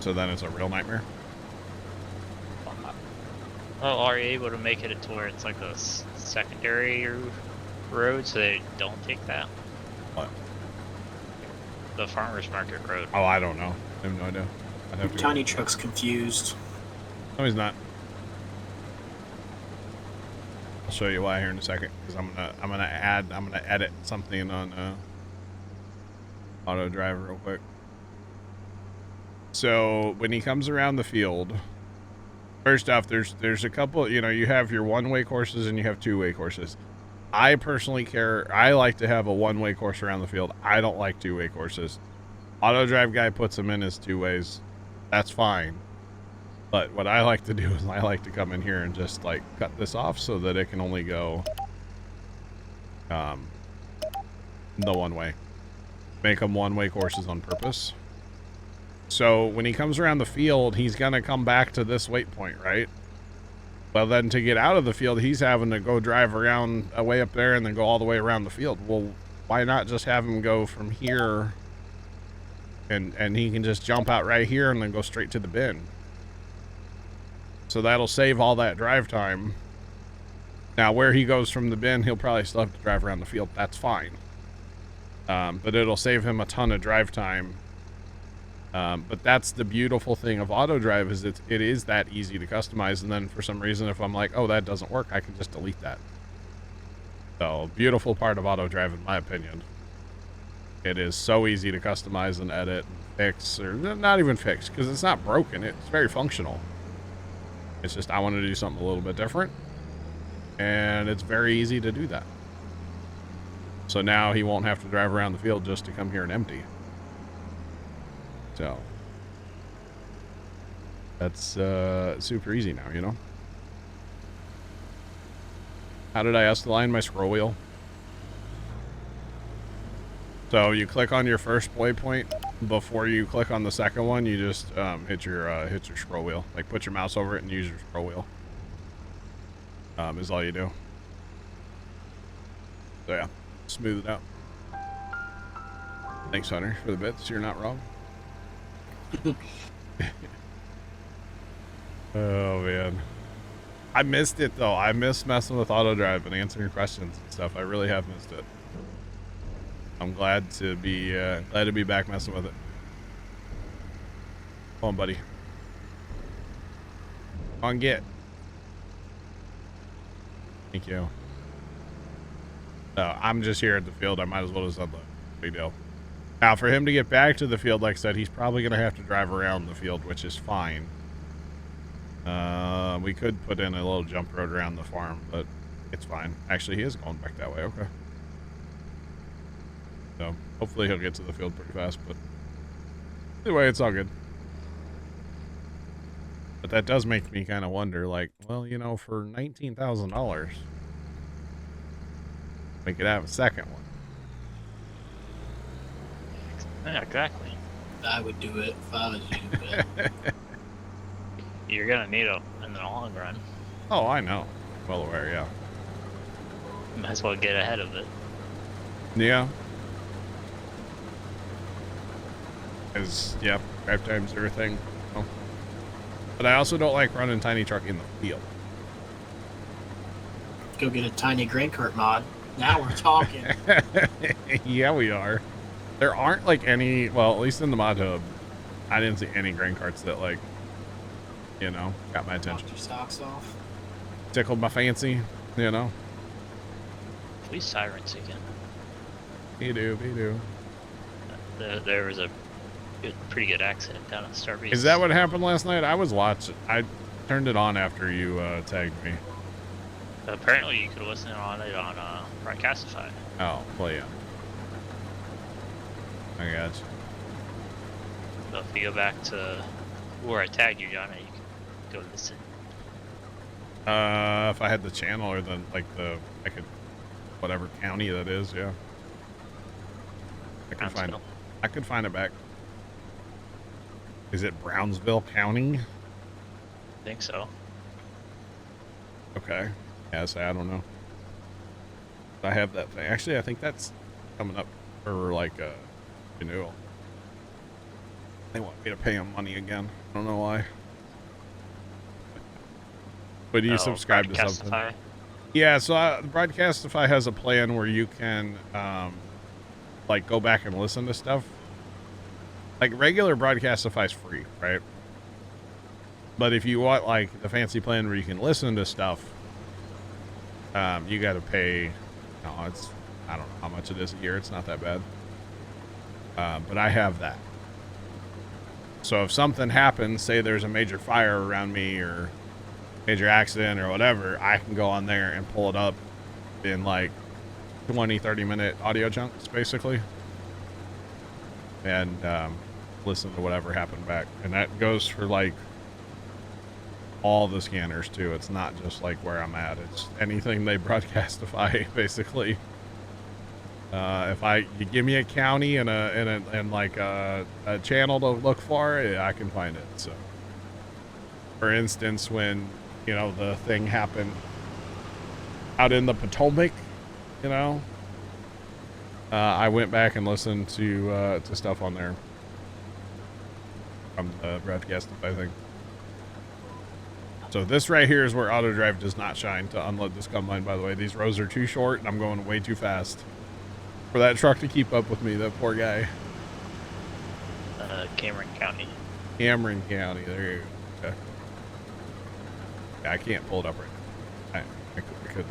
So then it's a real nightmare. Well, are you able to make it to where it's like a secondary road so they don't take that? What? The farmer's market road. Oh, I don't know. I have no idea. I'd have to Tiny truck's confused. No, he's not. I'll show you why here in a second, because I'm gonna edit something on Auto Drive real quick. So when he comes around the field, first off, there's a couple, you know, you have your one-way courses and you have two-way courses. I personally I like to have a one-way course around the field. I don't like two-way courses. Auto Drive guy puts them in as two ways. That's fine. But what I like to do is I like to come in here and just like cut this off so that it can only go the one way. Make them one-way courses on purpose. So when he comes around the field, he's going to come back to this waypoint, right? Well, then to get out of the field, he's having to go drive around way up there and then go all the way around the field. Well, why not just have him go from here and he can just jump out right here and then go straight to the bin. So that'll save all that drive time. Now, where he goes from the bin, he'll probably still have to drive around the field. That's fine. But it'll save him a ton of drive time. But that's the beautiful thing of Auto Drive is it is that easy to customize. And then for some reason, if I'm like, oh, that doesn't work, I can just delete that. So beautiful part of Auto Drive, in my opinion. It is so easy to customize and edit and fix, or not even fix, because it's not broken. It's very functional. It's just I want to do something a little bit different. And it's very easy to do that. So now he won't have to drive around the field just to come here and empty. So that's super easy now, you know. How did I align my scroll wheel? So you click on your first waypoint before you click on the second one. You just hit your scroll wheel. Like put your mouse over it and use your scroll wheel. Is all you do. So yeah, smooth it out. Thanks, Hunter, for the bits. You're not wrong. Oh man, I missed it though. I miss messing with Auto Drive and answering questions and stuff. I really have missed it. I'm glad to be back messing with it. Come on, buddy. Come on, get. Thank you. No, I'm just here at the field. I might as well just unload. Big deal. Now, for him to get back to the field, like I said, he's probably going to have to drive around the field, which is fine. We could put in a little jump road around the farm, but it's fine. Actually, he is going back that way. Okay. So, hopefully he'll get to the field pretty fast, but anyway, it's all good. But that does make me kind of wonder, like, well, you know, for $19,000, we could have a second one. Yeah, exactly. I would do it if I was you. But You're gonna need it in the long run. Oh, I know. Well aware, yeah. Might as well get ahead of it. Yeah. Because, yeah, drive times are a thing. Oh. But I also don't like running tiny truck in the field. go get a tiny grain cart mod. Now we're talking. Yeah, we are. There aren't like any, well, at least in the mod hub, I didn't see any grain carts that like, you know, got my attention. Knocked your socks off. Tickled my fancy, you know. Police sirens again. Me do, me do. There was a pretty good accident down at Starbase. Is that what happened last night? I was watching. I turned it on after you tagged me. Apparently, you could listen on it on Broadcastify. Oh, well, yeah. I got you. So if you go back to where I tagged you, John, you can go listen. If I had the channel or I could, whatever county that is, yeah. I could find it back. Is it Brownsville County? I think so. Okay. Yeah, so I don't know. I have that thing. Actually, I think that's coming up for like a renewal. They want me to pay them money again. I don't know why. But do you subscribe to something? Yeah, so Broadcastify has a plan where you can like go back and listen to stuff. Like regular Broadcastify is free, right? But if you want like the fancy plan where you can listen to stuff, you got to pay. No, I don't know how much it is a year. It's not that bad. But I have that. So if something happens, say there's a major fire around me or major accident or whatever, I can go on there and pull it up in like 20-30 minute audio chunks basically, and listen to whatever happened back. And that goes for like all the scanners too. It's not just like where I'm at, it's anything they Broadcastify basically. If you give me a county and like a channel to look for, I can find it. So for instance, when the thing happened out in the Potomac, I went back and listened to stuff on there from the Broadcastify thing. So this right here is where auto drive does not shine to unload this combine, by the way. These rows are too short and I'm going way too fast for that truck to keep up with me, that poor guy. Cameron County. Cameron County, there you go. Okay. Yeah, I can't pull it up right now. I could later.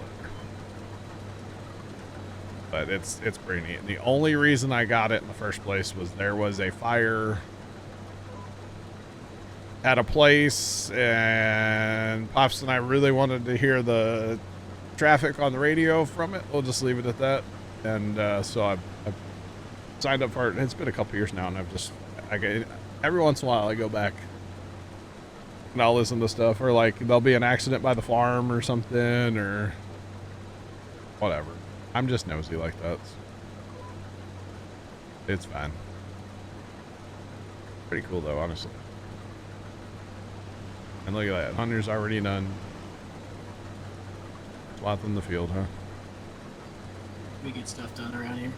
But it's pretty neat. The only reason I got it in the first place was there was a fire at a place, and Pops and I really wanted to hear the traffic on the radio from it. We'll just leave it at that. And so I've signed up for it. It's been a couple years now, and every once in a while I go back and I'll listen to stuff, or like there'll be an accident by the farm or something or whatever. I'm just nosy like that. It's fine. Pretty cool though, honestly. And look at that, Hunter's already done. Sloth in the field, huh? We get stuff done around here.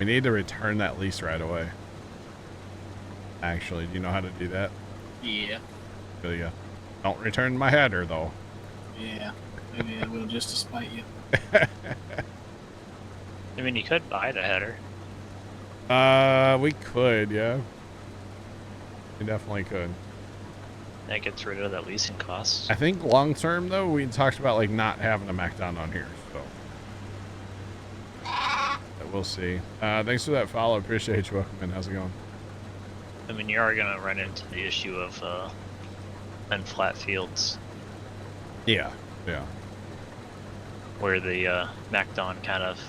We need to return that lease right away. Actually, do you know how to do that? Yeah. Really, yeah. Don't return my header, though. Yeah. Maybe I will just to spite you. I mean, you could buy the header. We could, yeah. We definitely could. That gets rid of that leasing cost. I think long term, though, we talked about like not having a MacDon on here, so we'll see. Thanks for that follow. Appreciate you. Welcome in. How's it going? I mean, you are gonna run into the issue of unflat fields. Yeah, yeah. Where the MacDon kind of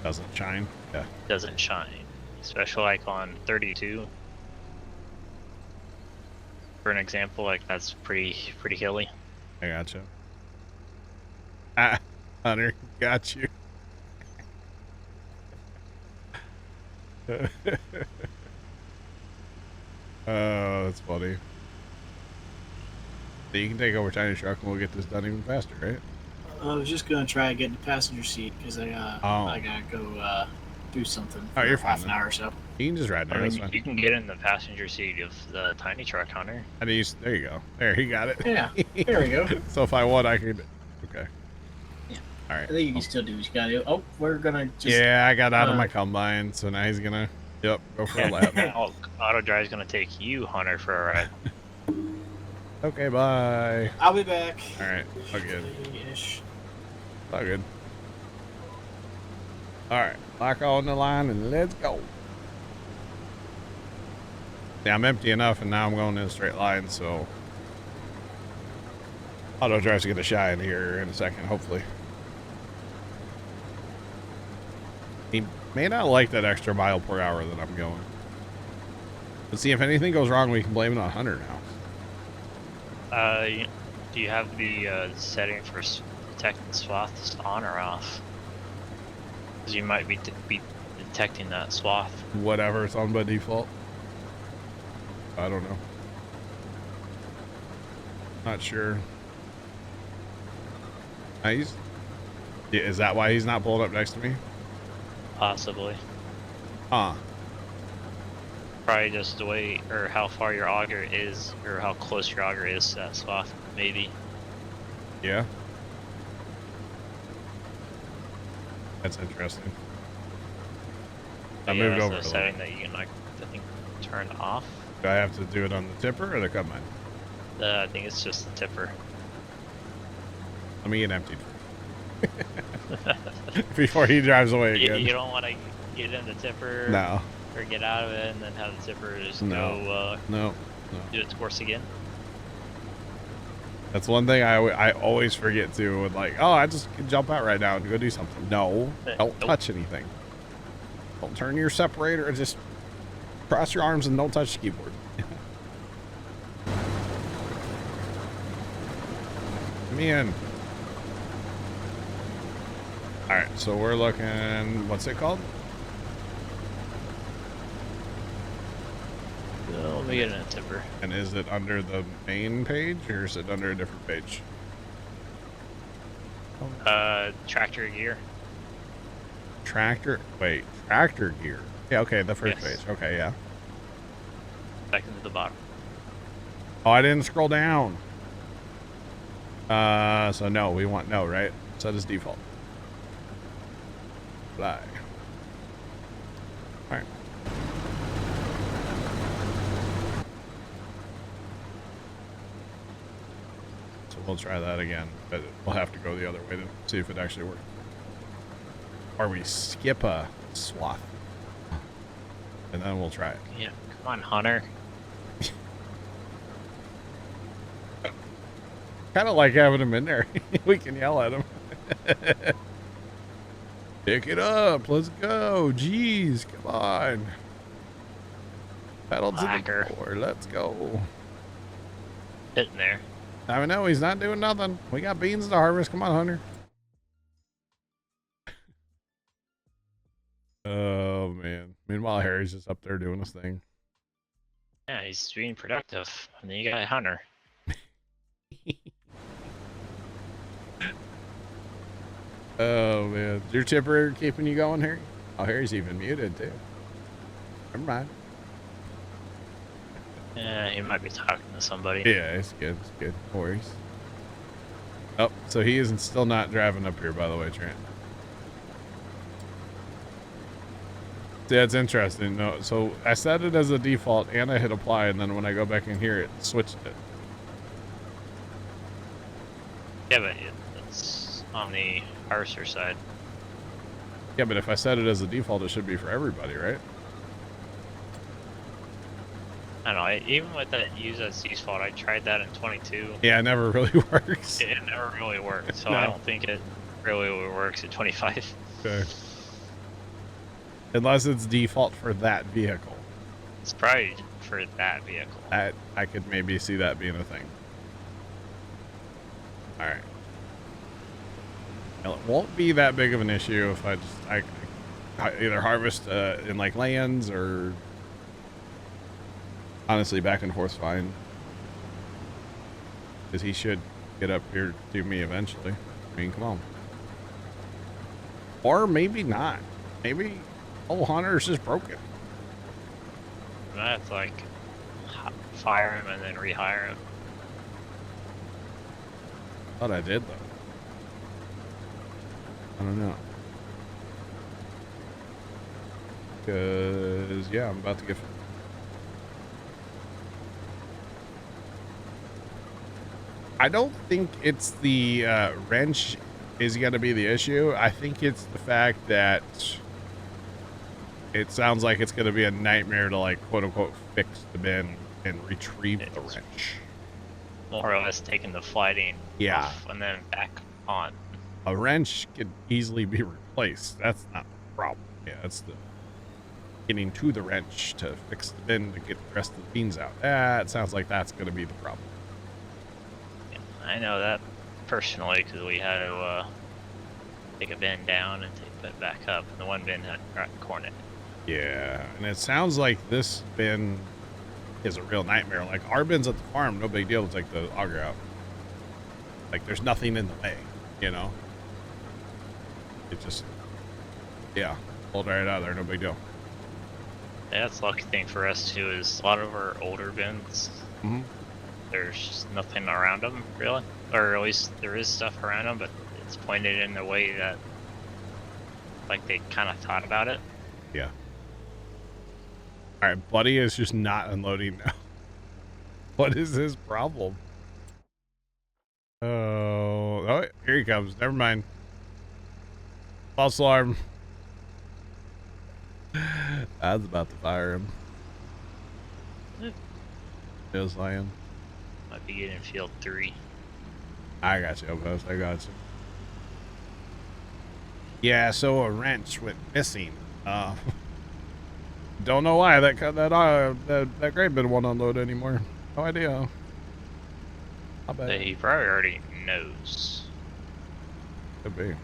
Doesn't shine. Yeah. doesn't shine, especially like on 32. For an example, like that's pretty hilly. I gotcha. Ah, Hunter, got you. Oh, that's funny. So you can take over Tiny Truck and we'll get this done even faster, right? I was just gonna try to get in the passenger seat because I gotta go do something. Oh, you're for fine. Half an hour or so. You can just ride there. I That's mean, fine. you can get in the passenger seat of the tiny truck, Hunter. There you go. There, he got it. Yeah. There we go. So if I want, I could. Okay. Yeah. All right. I think you can still do what you gotta do. Oh, we're gonna just. Yeah, I got out of my combine, so now he's gonna. Yep, go for a lap. Now, Auto Drive's gonna take you, Hunter, for a ride. Okay, bye. I'll be back. All right. All good. Ish. All good. All right, lock on the line and let's go. Yeah, I'm empty enough, and now I'm going in a straight line, so auto drive's gonna shine here in a second, hopefully. He may not like that extra mile per hour that I'm going. Let's see if anything goes wrong. We can blame it on Hunter now. Do you have the setting for detecting swaths on or off? Because you might be detecting that swath. Whatever, it's on by default. I don't know. Not sure. Nice. Yeah, is that why he's not pulled up next to me? Possibly. Huh. Probably just the way, or how far your auger is, or how close your auger is to that swath, maybe. Yeah. That's interesting. I Yeah, moved that's over a a little. setting that you can, like, I think, turn off. Do I have to do it on the tipper or the cut mine? I think it's just the tipper. Let me get emptied before he drives away again. You don't want to get in the tipper No. or get out of it and then have the tipper just No. go No. do its course again. That's one thing I always forget to. With like, oh, I just can jump out right now and go do something. No, don't Nope. touch anything. Don't turn your separator. Just cross your arms and don't touch the keyboard. Come in. All right, so we're looking. What's it called? Let me get in a tipper. And is it under the main page or is it under a different page? Tractor gear. Tractor. Wait, tractor gear. Yeah, okay, the first Yes. page. Okay, yeah. Second to the bottom. Oh, I didn't scroll down. So no, we want no, right? Set as default. Fly. All right. So we'll try that again, but we'll have to go the other way to see if it actually works. Or we skip a swath, and then we'll try it. Yeah, come on, Hunter. Kind of like having him in there. We can yell at him. Pick it up. Let's go. Jeez, come on. Pedal to the Whacker. floor. Let's go. Hitting there. I know he's not doing nothing. We got beans to harvest. Come on, Hunter. Oh, man. Meanwhile, Harry's just up there doing his thing. Yeah, he's being productive. And then you got Hunter. Oh, man. Is your tipper keeping you going, Harry? Oh, Harry's even muted, too. Never mind. Yeah, he might be talking to somebody. Yeah, it's good. It's good. No worries. Oh, so he isn't still not driving up here, by the way, Trent. See, that's interesting. No, so I set it as a default and I hit apply, and then when I go back in here, it switched it. Yeah, but it's on the harvester side. Yeah, but if I set it as a default, it should be for everybody, right? I don't know, even with that use as default, I tried that in 22. Yeah, it never really works. It never really worked, so No. I don't think it really works at 25. Okay. Unless it's default for that vehicle. It's probably for that vehicle. I could maybe see that being a thing. All right. Well, it won't be that big of an issue if I just I either harvest in like lands or honestly back and forth fine. Because he should get up here to me eventually. I mean, come on. Or maybe not. Maybe old Hunter's just broken. And I have to like fire him and then rehire him. Thought I did though. I don't know. Cause yeah, I'm about to get. I don't think it's the wrench is going to be the issue. I think it's the fact that it sounds like it's going to be a nightmare to, like, quote unquote, fix the bin and retrieve the wrench. More or less taking the flighting off and then back on. A wrench could easily be replaced. That's not the problem. Yeah, it's the getting to the wrench to fix the bin to get the rest of the beans out. That sounds like that's going to be the problem. Yeah, I know that personally because we had to take a bin down and take it back up, and the one bin had cornered. Yeah, and it sounds like this bin is a real nightmare. Like our bins at the farm, no big deal to take the auger out. Like there's nothing in the way, you know. It just, yeah, pulled right out of there, no big deal. Yeah, that's the lucky thing for us too is a lot of our older bins. Mm-hmm. There's just nothing around them really, or at least there is stuff around them, but it's pointed in a way that, like, they kind of thought about it. Yeah. All right, Buddy is just not unloading now. What is his problem? Oh, here he comes. Never mind. False alarm. I was about to fire him. Feels like him. Might be getting field 3. I got you, Post. I got you. Yeah, so a wrench went missing. Don't know why that grade bin won't unload anymore. No idea. I bet. He probably already knows. Could be.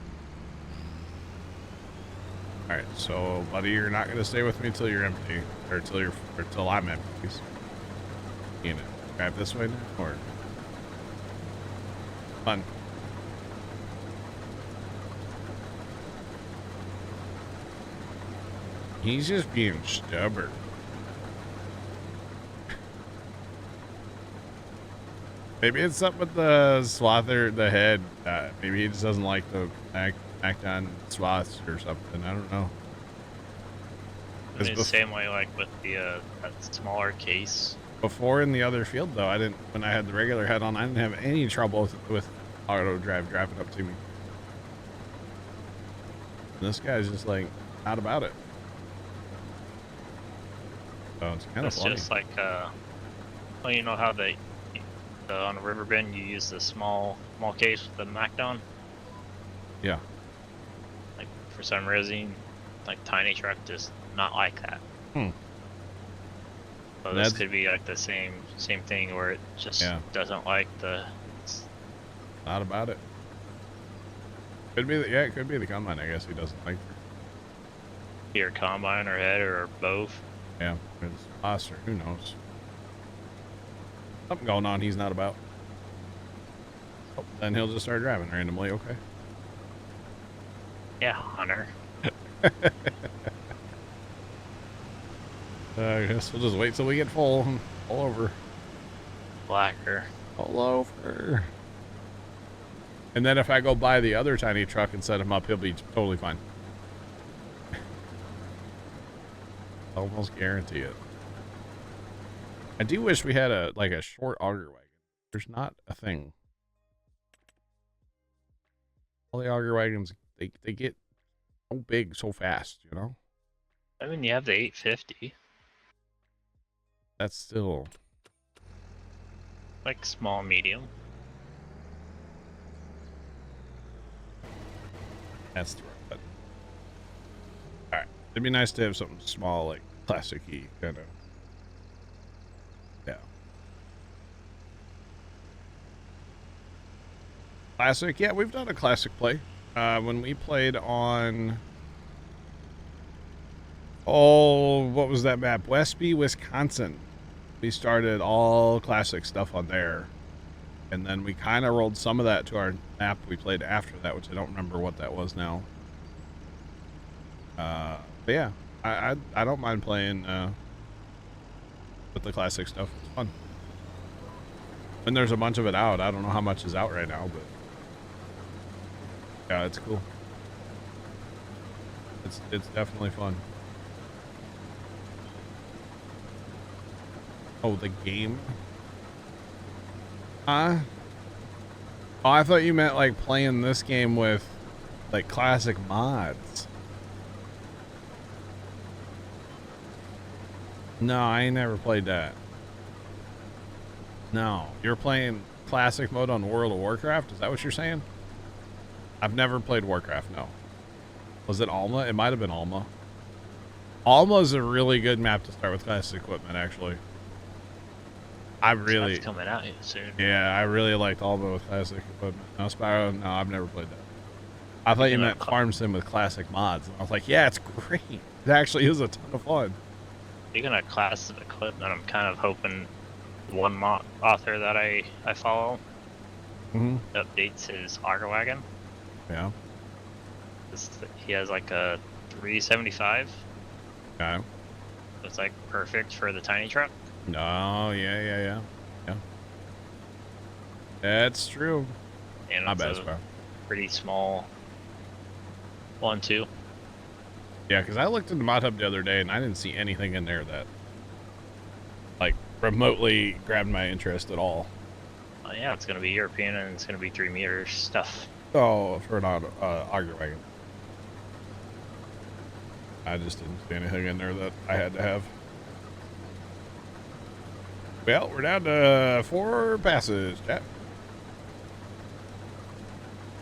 All right, so Buddy, you're not gonna stay with me till you're empty, or till I'm empty. Please. You know, drive this way now, or fun. He's just being stubborn. Maybe it's something with the swather, the head. Maybe he just doesn't like the act on swaths or something. I don't know. It's the same way like with the that smaller case. Before in the other field though, when I had the regular head on, I didn't have any trouble with auto drive driving up to me. And this guy's just like not about it. So it's kind of funny. It's just like well, you know how on a river bend you use the small case with the Mac down? Yeah. Like for some reason, like tiny truck just not like that. So this could be like the same thing where it just doesn't like the. Not about it. Could be it could be the combine. I guess he doesn't like. Either combine or head or both. Yeah, it's us or who knows. Something going on he's not about. Oh, then he'll just start driving randomly, okay? Yeah, Hunter. I guess we'll just wait till we get full and pull over. Blacker. Pull over. And then if I go buy the other tiny truck and set him up, he'll be totally fine. Almost guarantee it. I do wish we had a short auger wagon. There's not a thing. All the auger wagons, they get so big so fast, you know? I mean, you have the 850. That's still like small, medium. That's the right button. Alright. It'd be nice to have something small, like classic-y, kind of. Yeah. Classic? Yeah, we've done a classic play. When we played on... Oh, what was that map? Westby, Wisconsin. We started all classic stuff on there. And then we kind of rolled some of that to our map we played after that, which I don't remember what that was now. But yeah, I don't mind playing with the classic stuff. It's fun. And there's a bunch of it out. I don't know how much is out right now, but yeah, it's cool. It's definitely fun. Oh, the game? Oh, I thought you meant like playing this game with like classic mods. No, I ain't never played that. No, you're playing classic mode on World of Warcraft? Is that what you're saying? I've never played Warcraft, no. Was it Alma? It might have been Alma. Alma is a really good map to start with classic equipment, actually. I really... That's coming out soon. Yeah, I really liked Alma with classic equipment. No, Spyro, no, I've never played that. I thought you meant Farm Sim with classic mods. And I was like, yeah, it's great. It actually is a ton of fun. Speaking of classic equipment, I'm kind of hoping one author that I follow updates his auger wagon. Yeah. He has like a 375. Okay. It's like perfect for the tiny truck. No, yeah. That's true. And Not bad, it's a Spyro. pretty small one too. Yeah, because I looked in the mod hub the other day and I didn't see anything in there that like remotely grabbed my interest at all. Yeah, it's gonna be European and it's gonna be 3 meters stuff. Oh, for an auger wagon. I just didn't see anything in there that I had to have. Well, we're down to 4 passes, chat.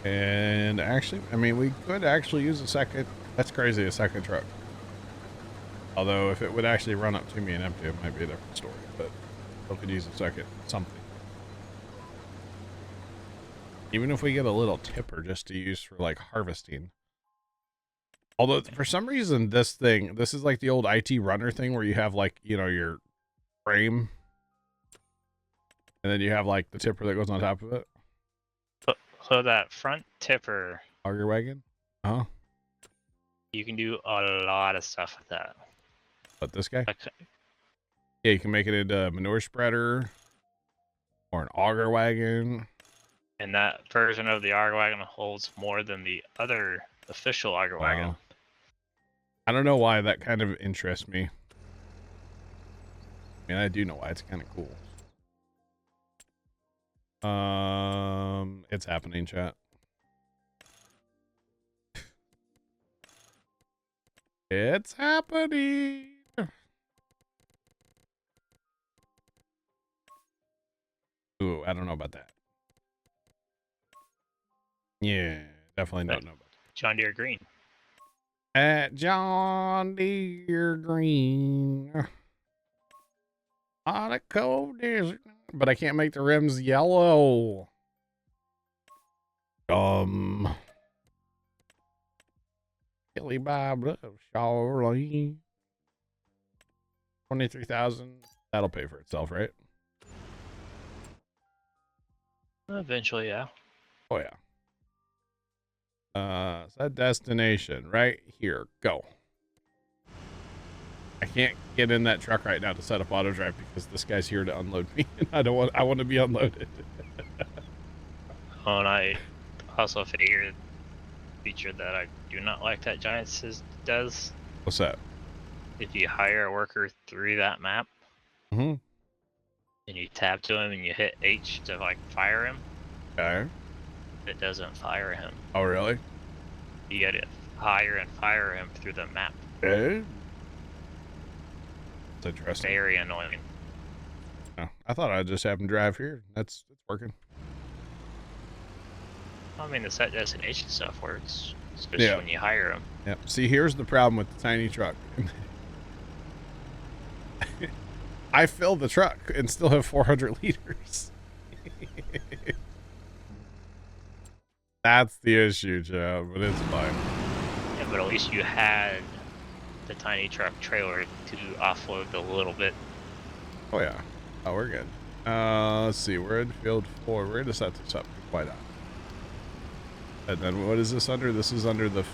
And actually, I mean, we could actually use a second. That's crazy, a second truck. Although, if it would actually run up to me and empty, it might be a different story. But we could use a second something. Even if we get a little tipper just to use for, like, harvesting. Although, for some reason, this is like the old IT runner thing where you have, like, you know, your frame. And then you have, like, the tipper that goes on top of it. So that front tipper, Auger wagon? Uh-huh. you can do a lot of stuff with that. But this guy? Okay. Yeah, you can make it into a manure spreader. Or an auger wagon. And that version of the auger wagon holds more than the other official auger wagon. I don't know why that kind of interests me. I mean, I do know why. It's kind of cool. It's happening, chat. It's happening. Ooh, I don't know about that. Yeah, definitely don't know about that. John Deere Green. At John Deere Green. On a cold desert. But I can't make the rims yellow. Kelly Bob Chevrolet. 23,000. That'll pay for itself, right? Eventually, yeah. Oh yeah. Set destination right here. Go. I can't get in that truck right now to set up auto drive because this guy's here to unload me. I want to be unloaded. Oh, and I also figured feature that I do not like that Giants does. What's that? If you hire a worker through that map, and you tab to him and you hit H to like fire him, Okay. it doesn't fire him. Oh really? You gotta hire and fire him through the map. Okay. That's interesting. Very annoying. Oh, I thought I'd just have him drive here. It's working. I mean, the set destination stuff works, especially when you hire him. Yep. See, here's the problem with the tiny truck. I fill the truck and still have 400 liters. That's the issue, Joe, but it's fine. Yeah, but at least you had the tiny truck trailer to offload a little bit. Oh, yeah. Oh, we're good. Let's see. We're in field 4. We're going to set this up. Why not? And then what is this under? This is under the...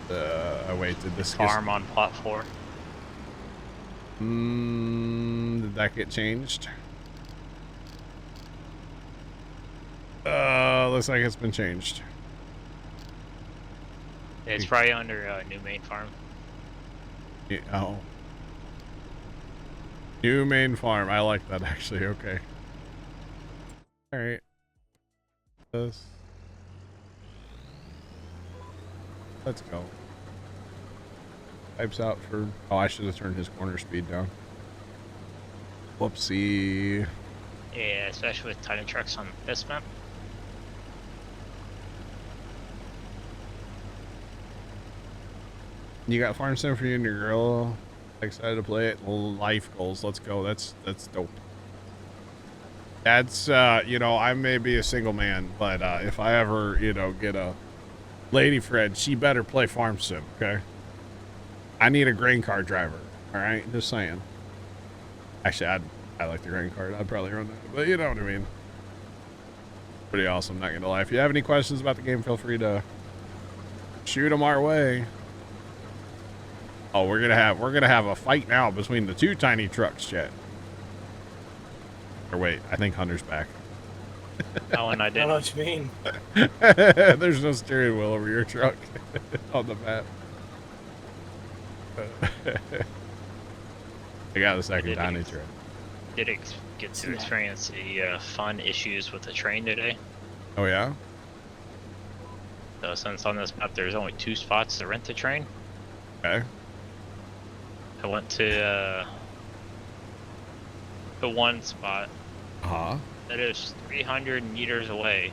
oh, wait. Did this farm on plot 4? Did that get changed? Looks like it's been changed. It's probably under new main farm. Yeah, oh. New main farm. I like that, actually. Okay. Alright. This. Let's go. Pipes out for... Oh, I should have turned his corner speed down. Whoopsie. Yeah, especially with tiny trucks on this map. You got farm sim for you and your girl. Excited to play it. Life goals. Let's go. That's dope. That's, you know, I may be a single man, but if I ever, you know, get a lady friend, she better play farm sim, okay? I need a grain car driver, all right? Just saying. Actually, I like the grain card. I'd probably run that, but you know what I mean. Pretty awesome, not gonna lie. If you have any questions about the game, feel free to shoot them our way. Oh, we're gonna have a fight now between the two tiny trucks, chat. Or wait, I think Hunter's back. Oh, and I I did. don't know what you mean. There's no steering wheel over your truck on the map. I got the second tiny truck. Did get to experience the fun issues with the train today. Oh yeah? So since on this map there's only 2 spots to rent the train, Okay. I went to the one spot Uh-huh. that is 300 meters away.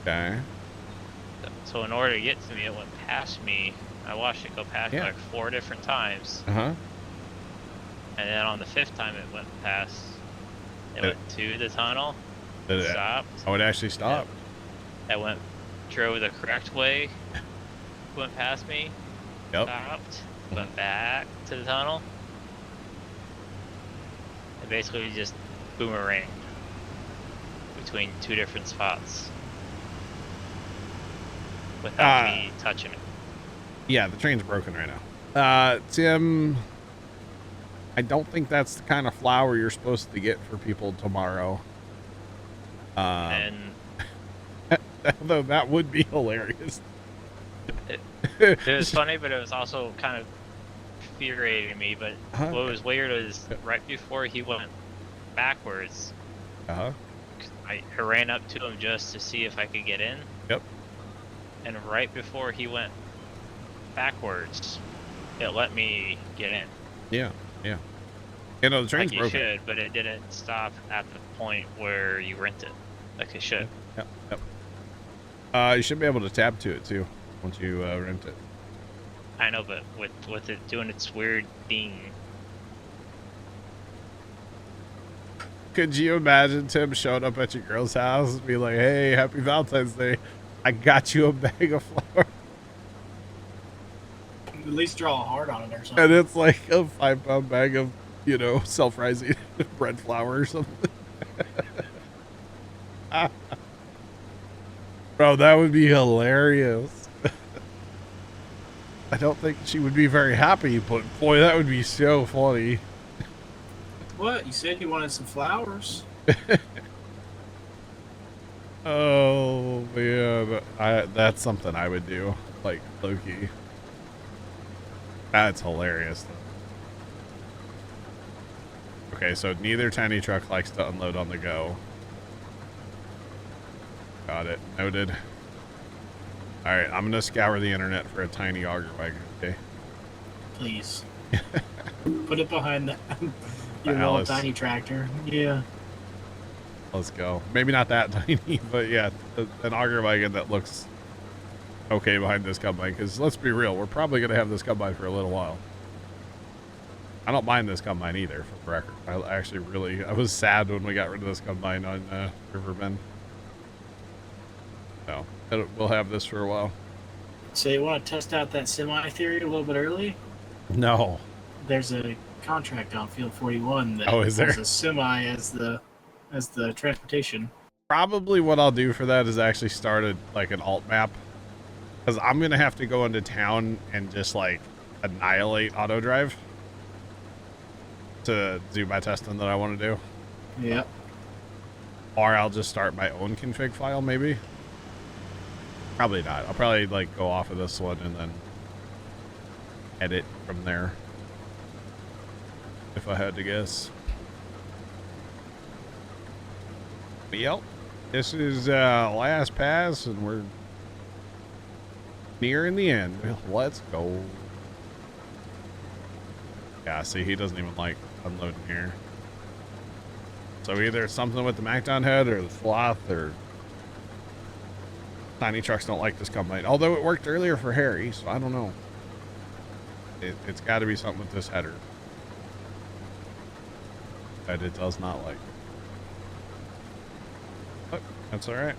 Okay. So in order to get to me, it went past me. I watched it go past me like 4 different times. Uh-huh. And then on the 5th time it went past, it went to the tunnel, Did it? stopped. Oh, it actually stopped. It drove the correct way, went past me, Yep. stopped, went back to the tunnel. It basically just boomeranged between 2 different spots without me touching it. Yeah, the train's broken right now. Tim, I don't think that's the kind of flour you're supposed to get for people tomorrow. And Though that would be hilarious. it was funny, but it was also kind of infuriating me. But what was weird is right before he went backwards, Uh-huh. I ran up to him just to see if I could get in. Yep. And right before he went backwards, it let me get in. Yeah, yeah. You know, the train's like you broken. should, but it didn't stop at the point where you rent it, like it should. Yep, yep. You should be able to tab to it too once you rent it. I know, but with it doing its weird thing. Could you imagine Tim showing up at your girl's house and be like, "Hey, happy Valentine's Day! I got you a bag of flour," At least draw a heart on it or something. and it's like a 5-pound bag of, you know, self-rising bread flour or something. Bro, that would be hilarious. I don't think she would be very happy, but boy, that would be so funny. What? You said you wanted some flowers. Oh man, that's something I would do, like Loki. That's hilarious. Okay, so neither tiny truck likes to unload on the go. Got it. Noted. Alright, I'm gonna scour the internet for a tiny auger wagon, okay? Please. Put it behind your Alice. little tiny tractor. Yeah. Let's go. Maybe not that tiny, but yeah, an auger wagon that looks okay behind this combine, because let's be real, we're probably gonna have this combine for a little while. I don't mind this combine either, for the record. I actually really, I was sad when we got rid of this combine on Riverbend. So, we'll have this for a while. So you want to test out that semi theory a little bit early? No. There's a contract on Field 41 that Oh, is there? has a semi as the transportation. Probably what I'll do for that is actually start like an alt map. Because I'm going to have to go into town and just like annihilate auto drive to do my testing that I want to do. Yep. Or I'll just start my own config file maybe. Probably not. I'll probably like go off of this one and then edit from there. If I had to guess. But yep. This is last pass and we're nearing the end. Let's go. Yeah, see, he doesn't even like unloading here. So either it's something with the MacDon head or the sloth or tiny trucks don't like this combine. Although it worked earlier for Harry, so I don't know. It's got to be something with this header that it does not like. But that's all right.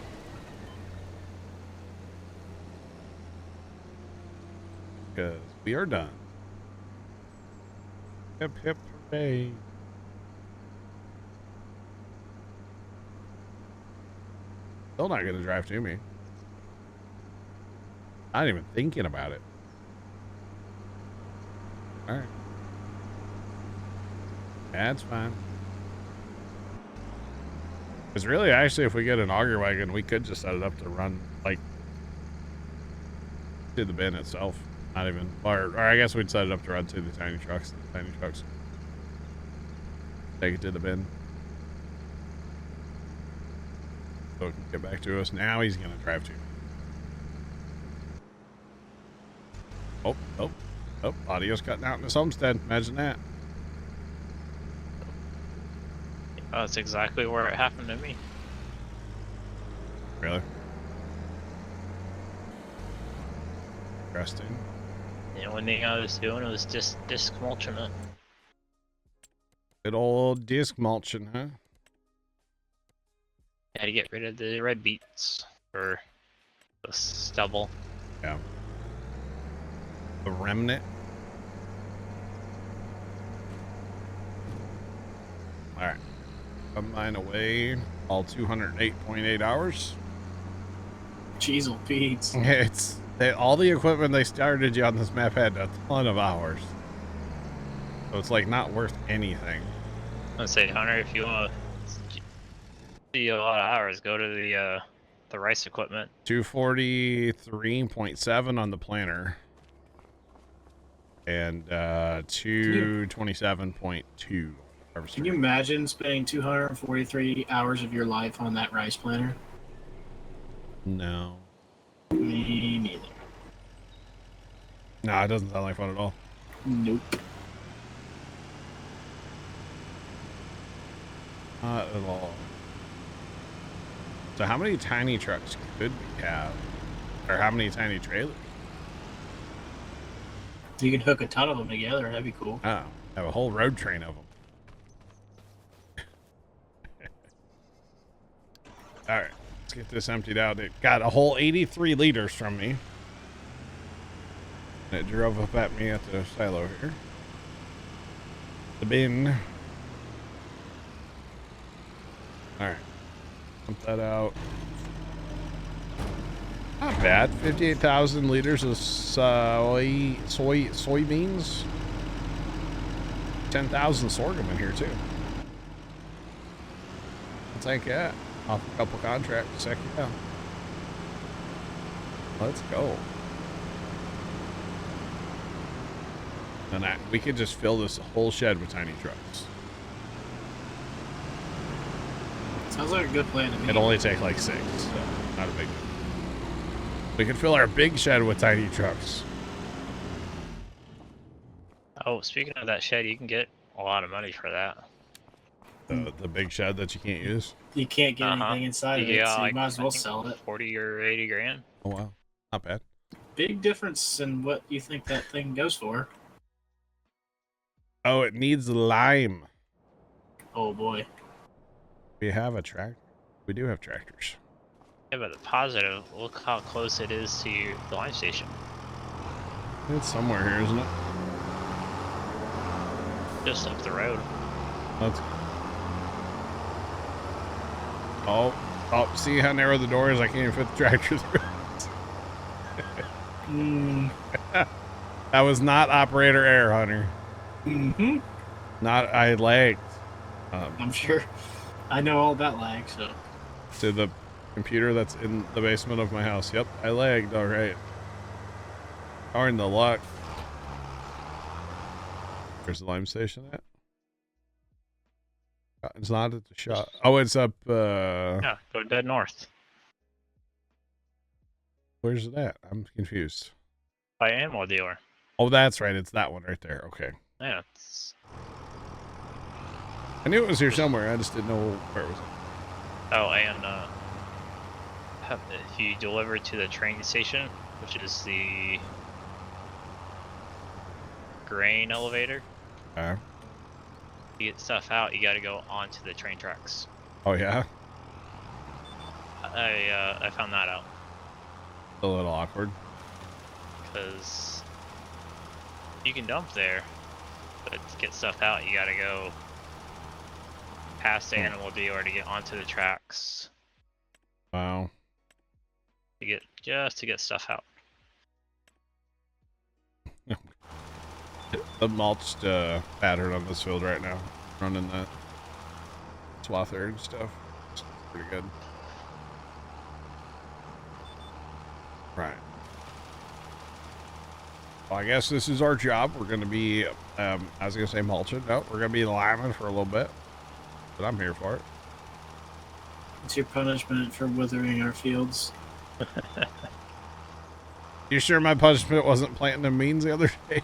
Because we are done. Hip hip hooray. Still not gonna drive to me. Not even thinking about it. Alright. That's fine. Because really, actually, if we get an auger wagon, we could just set it up to run, like, to the bin itself. Not even, or I guess we'd set it up to run to the tiny trucks. The tiny trucks take it to the bin. So it can get back to us. Now he's gonna drive to. Oh, audio's cutting out in this homestead. Imagine that. Oh, that's exactly where it happened to me. Really? Interesting. The only thing I was doing was just disc mulching it. Good old disc mulching, huh? Had to get rid of the red beets for the stubble. Yeah. The remnant. Alright. Combine away all 208.8 hours. Jeez, Pete's. It's all the equipment they started you on this map had a ton of hours. So it's like not worth anything. I'd say, Hunter, if you want to see a lot of hours, go to the rice equipment. 243.7 on the planner. And 227.2. Can you imagine spending 243 hours of your life on that rice planner? No. Me neither. No, it doesn't sound like fun at all. Nope. Not at all. So how many tiny trucks could we have? Or how many tiny trailers? You could hook a ton of them together. That'd be cool. Oh, have a whole road train of them. All right, let's get this emptied out. It got a whole 83 liters from me. And it drove up at me at the silo here. The bin. All right, pump that out. Not bad. 58,000 liters of soybeans. 10,000 sorghum in here too. I'll take that. Off a couple contracts. Heck yeah. Let's go. And we could just fill this whole shed with tiny trucks. Sounds like a good plan to me. It'll only take like 6, so not a big deal. We could fill our big shed with tiny trucks. Oh, speaking of that shed, you can get a lot of money for that. The big shed that you can't use. You can't get anything inside of it, so you might as well sell it. 40 or 80 grand. Oh wow, not bad. Big difference in what you think that thing goes for. Oh, it needs lime. Oh boy. We have a tractor. We do have tractors. Yeah, but the positive, look how close it is to the line station. It's somewhere here, isn't it? Just up the road. Let's. Oh, see how narrow the door is? I can't even fit the tractor through. That was not operator error, Hunter. Mm-hmm. I lagged. I'm sure. I know all about lag, so. To the computer that's in the basement of my house. Yep, I lagged. All right. Darn the luck. Where's the lime station at? It's not at the shop. Oh, it's up. Yeah, go dead north. Where's it at? I'm confused. By ammo dealer. Oh, that's right. It's that one right there. Okay. Yeah. It's... I knew it was here somewhere. I just didn't know where it was. Oh, and if you deliver to the train station, which is the grain elevator, To get stuff out, you gotta go onto the train tracks. Oh, yeah? I found that out. A little awkward. Because you can dump there, but to get stuff out, you gotta go past the animal dealer to get onto the tracks. Wow. To get stuff out. The mulched pattern on this field right now. Running that swather and stuff. It's pretty good. Right. Well, I guess this is our job. We're going to be, I was going to say mulching. No, we're going to be linemen for a little bit. But I'm here for it. It's your punishment for withering our fields. You sure my punishment wasn't planting them beans the other day?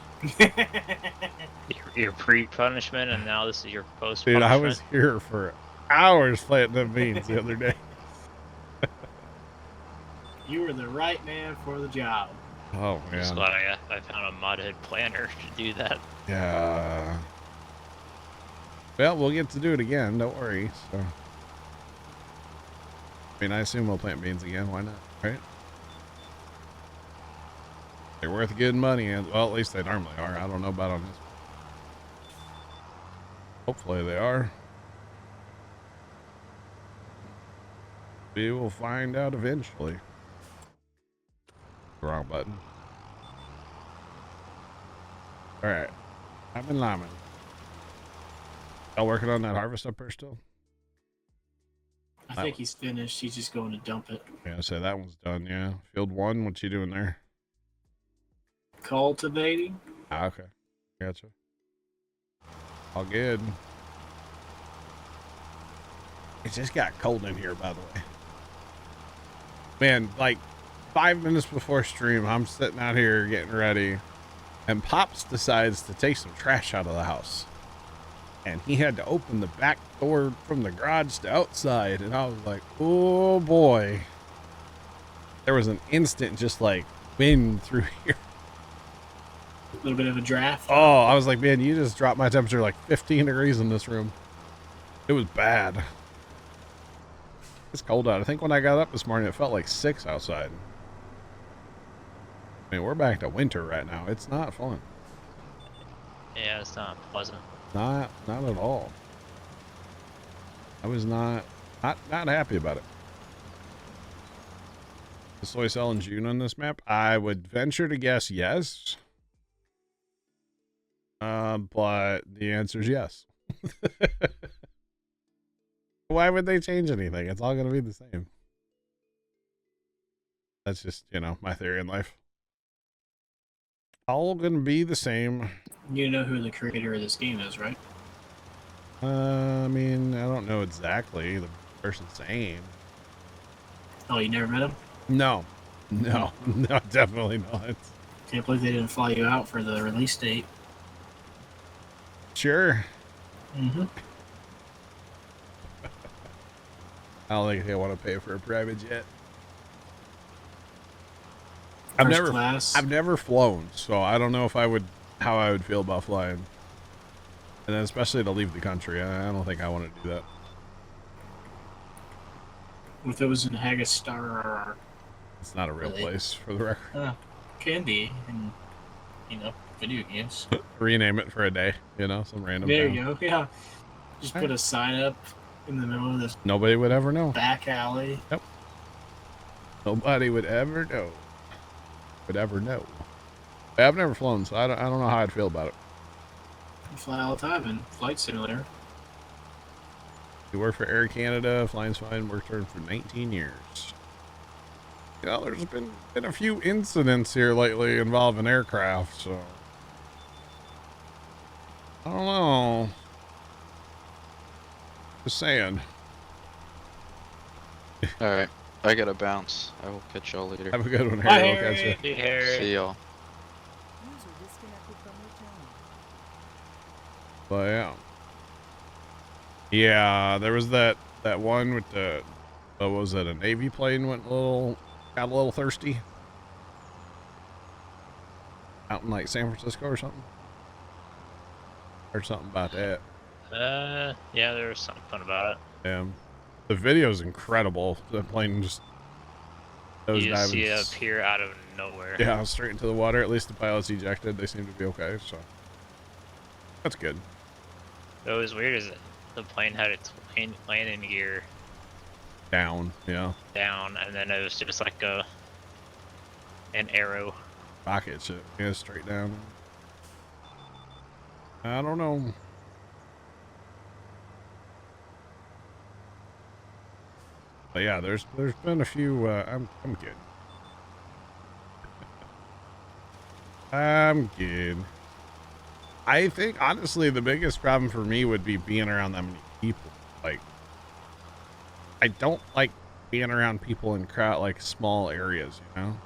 Your pre-punishment, and now this is your Dude, post-punishment. I was here for hours planting them beans the other day. You were the right man for the job. Oh, man. Just glad I found a modhead planter to do that. Yeah. Well, we'll get to do it again. Don't worry. So, I mean, I assume we'll plant beans again. Why not? Right? They're worth good money. And, well, at least they normally are. I don't know about on this. Hopefully they are. We will find out eventually. Wrong button. All right. I've been lambing. Y'all working on that harvest up there still? I think he's finished. He's just going to dump it. Yeah, so that one's done, yeah. Field 1, what you doing there? Cultivating. Ah, okay. Gotcha. All good. It just got cold in here, by the way. Man, like 5 minutes before stream, I'm sitting out here getting ready, and Pops decides to take some trash out of the house. And he had to open the back door from the garage to outside, and I was like, oh boy. There was an instant just like wind through here. A little bit of a draft. Oh, I was like, man, you just dropped my temperature like 15 degrees in this room. It was bad. It's cold out. I think when I got up this morning, it felt like 6 outside. I mean, we're back to winter right now. It's not fun. Yeah, it's not pleasant. Not at all. I was not happy about it. The soy cell in June on this map? I would venture to guess yes. But the answer is yes. Why would they change anything? It's all going to be the same. That's just, you know, my theory in life. All going to be the same. You know who the creator of this game is, right? I mean, I don't know exactly the person's name. Oh, you never met him? No, definitely not. Can't believe they didn't fly you out for the release date. Sure. Mm-hmm. I don't think they want to pay for a private jet. First class. I've never flown, so I don't know if how I would feel about flying. And then especially to leave the country. I don't think I want to do that. If it was in Hagastar, It's not a real place, for the record. can be in, video games. Rename it for a day, some random There town. you go. Yeah. Just put a sign up in the middle of this Nobody would ever know. back alley. Yep. Nobody would ever know. I've never flown, so I don't know how I'd feel about it. You fly all the time in Flight Simulator. You work for Air Canada, flying's fine, worked for 19 years. There's been a few incidents here lately involving aircraft, so I don't know. Just saying. Alright. I gotta bounce. I will catch y'all later. Have a good one, Bye, Harry. We'll catch Harry. you. See Harry. See y'all. User disconnected from your channel. But yeah. Yeah, there was that one with the, what was it, a Navy plane got a little thirsty? Out in like San Francisco or something? Heard something about that. Yeah, there was something about it. The video's incredible. The plane just goes You just see diving. it appear out of nowhere. Yeah, straight into the water. At least the pilot's ejected. They seem to be okay, so that's good. What was weird is that the plane had its landing gear Down, yeah. down, and then it was just like an arrow. Rocket ship, yeah, straight down. I don't know. But yeah, there's been a few. I'm good. I'm good. I think honestly the biggest problem for me would be being around that many people. Like, I don't like being around people in small areas, you know.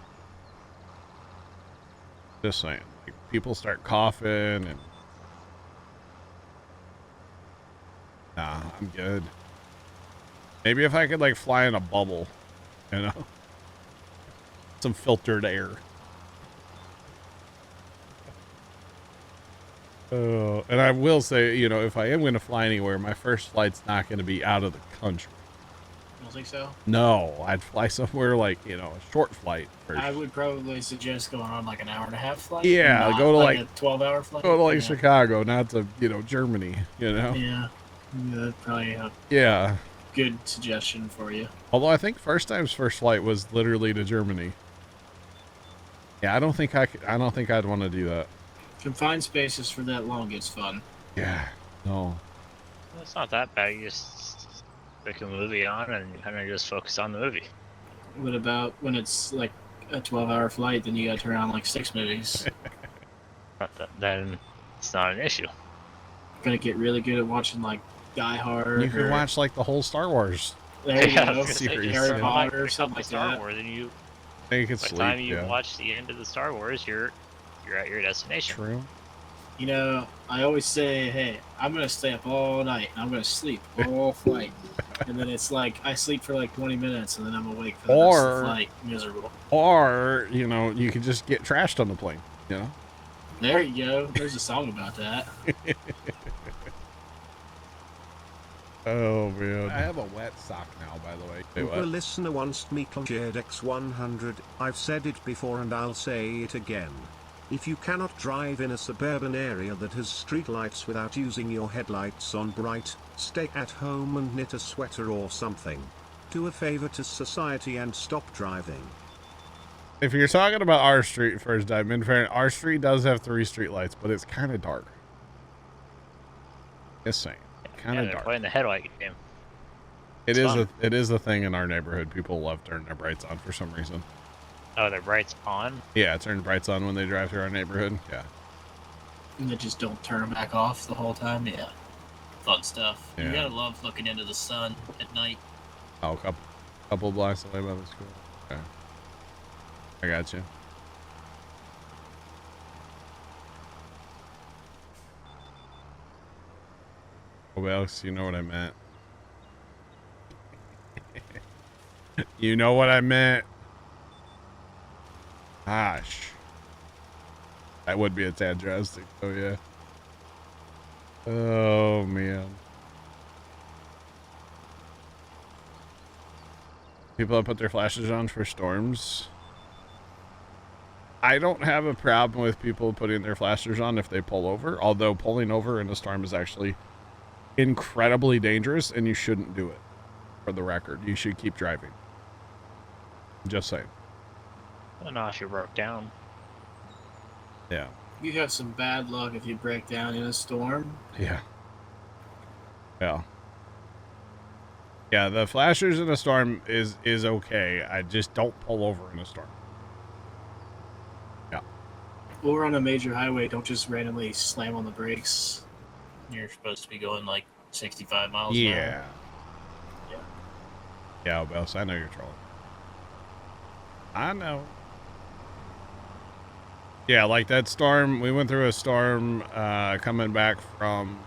Just saying, like, people start coughing and nah, I'm good. Maybe if I could like fly in a bubble, you know, some filtered air. And I will say, you know, if I am going to fly anywhere, my first flight's not going to be out of the country. You don't think so? No, I'd fly somewhere like, you know, a short flight first. I would probably suggest going on like an hour and a half flight. Yeah, not go to like a 12-hour flight. Go to like Yeah. Chicago, not to, you know, Germany, you know? Yeah, that's probably a Yeah. good suggestion for you. Although I think first flight was literally to Germany. Yeah, I don't think I'd want to do that. Confined spaces for that long is fun. Yeah. No. Well, it's not that bad. You just stick a movie on and kind of just focus on the movie. What about when it's like a 12-hour flight, then you gotta turn on like 6 movies? Then it's not an issue. Gonna get really good at watching like Die Hard. You can watch like the whole Star Wars. There you Yeah, I go. was gonna say, Series, just Harry turn on, Potter or pick up something the like Star that. Wars, and you, And you can by the sleep. time you Yeah. watch the end of the Star Wars, you're at your destination. True. You know, I always say, hey, I'm gonna stay up all night and I'm gonna sleep all flight. And then it's like I sleep for like 20 minutes and then I'm awake for the rest of the flight. Miserable. Or, you know, you could just get trashed on the plane, you know? There you go. There's a song about that. Oh, man. I have a wet sock now, by the way. Say A what? listener wants me to X100. I've said it before and I'll say it again. If you cannot drive in a suburban area that has streetlights without using your headlights on bright, stay at home and knit a sweater or something. Do a favor to society and stop driving. If you're talking about our street first time, in fairness, our street does have 3 streetlights, but it's kind of dark. Just saying. Kind Yeah, of they're dark. playing the headlight game. It It's is fun. it is a thing in our neighborhood. People love turning their brights on for some reason. Oh, their brights on. Yeah, turn brights on when they drive through our neighborhood. Yeah. And they just don't turn them back off the whole time. Yeah. Fun stuff. Yeah. You gotta love looking into the sun at night. Oh, a couple blocks away by the school. Okay. I got you. Oh, Alex, you know what I meant. You know what I meant. Gosh. That would be a tad drastic, oh yeah. Oh, man. People that put their flashes on for storms. I don't have a problem with people putting their flashers on if they pull over, although pulling over in a storm is actually incredibly dangerous and you shouldn't do it. For the record, you should keep driving. Just saying. I don't know if you broke down. Yeah. You have some bad luck if you break down in a storm. Yeah. Yeah. Yeah, the flashers in a storm is okay. I just don't pull over in a storm. Yeah. Or on a major highway, don't just randomly slam on the brakes. You're supposed to be going like 65 miles an hour. Yeah. Yeah, Bells, I know you're trolling. I know. Yeah, like that storm. We went through a storm coming back from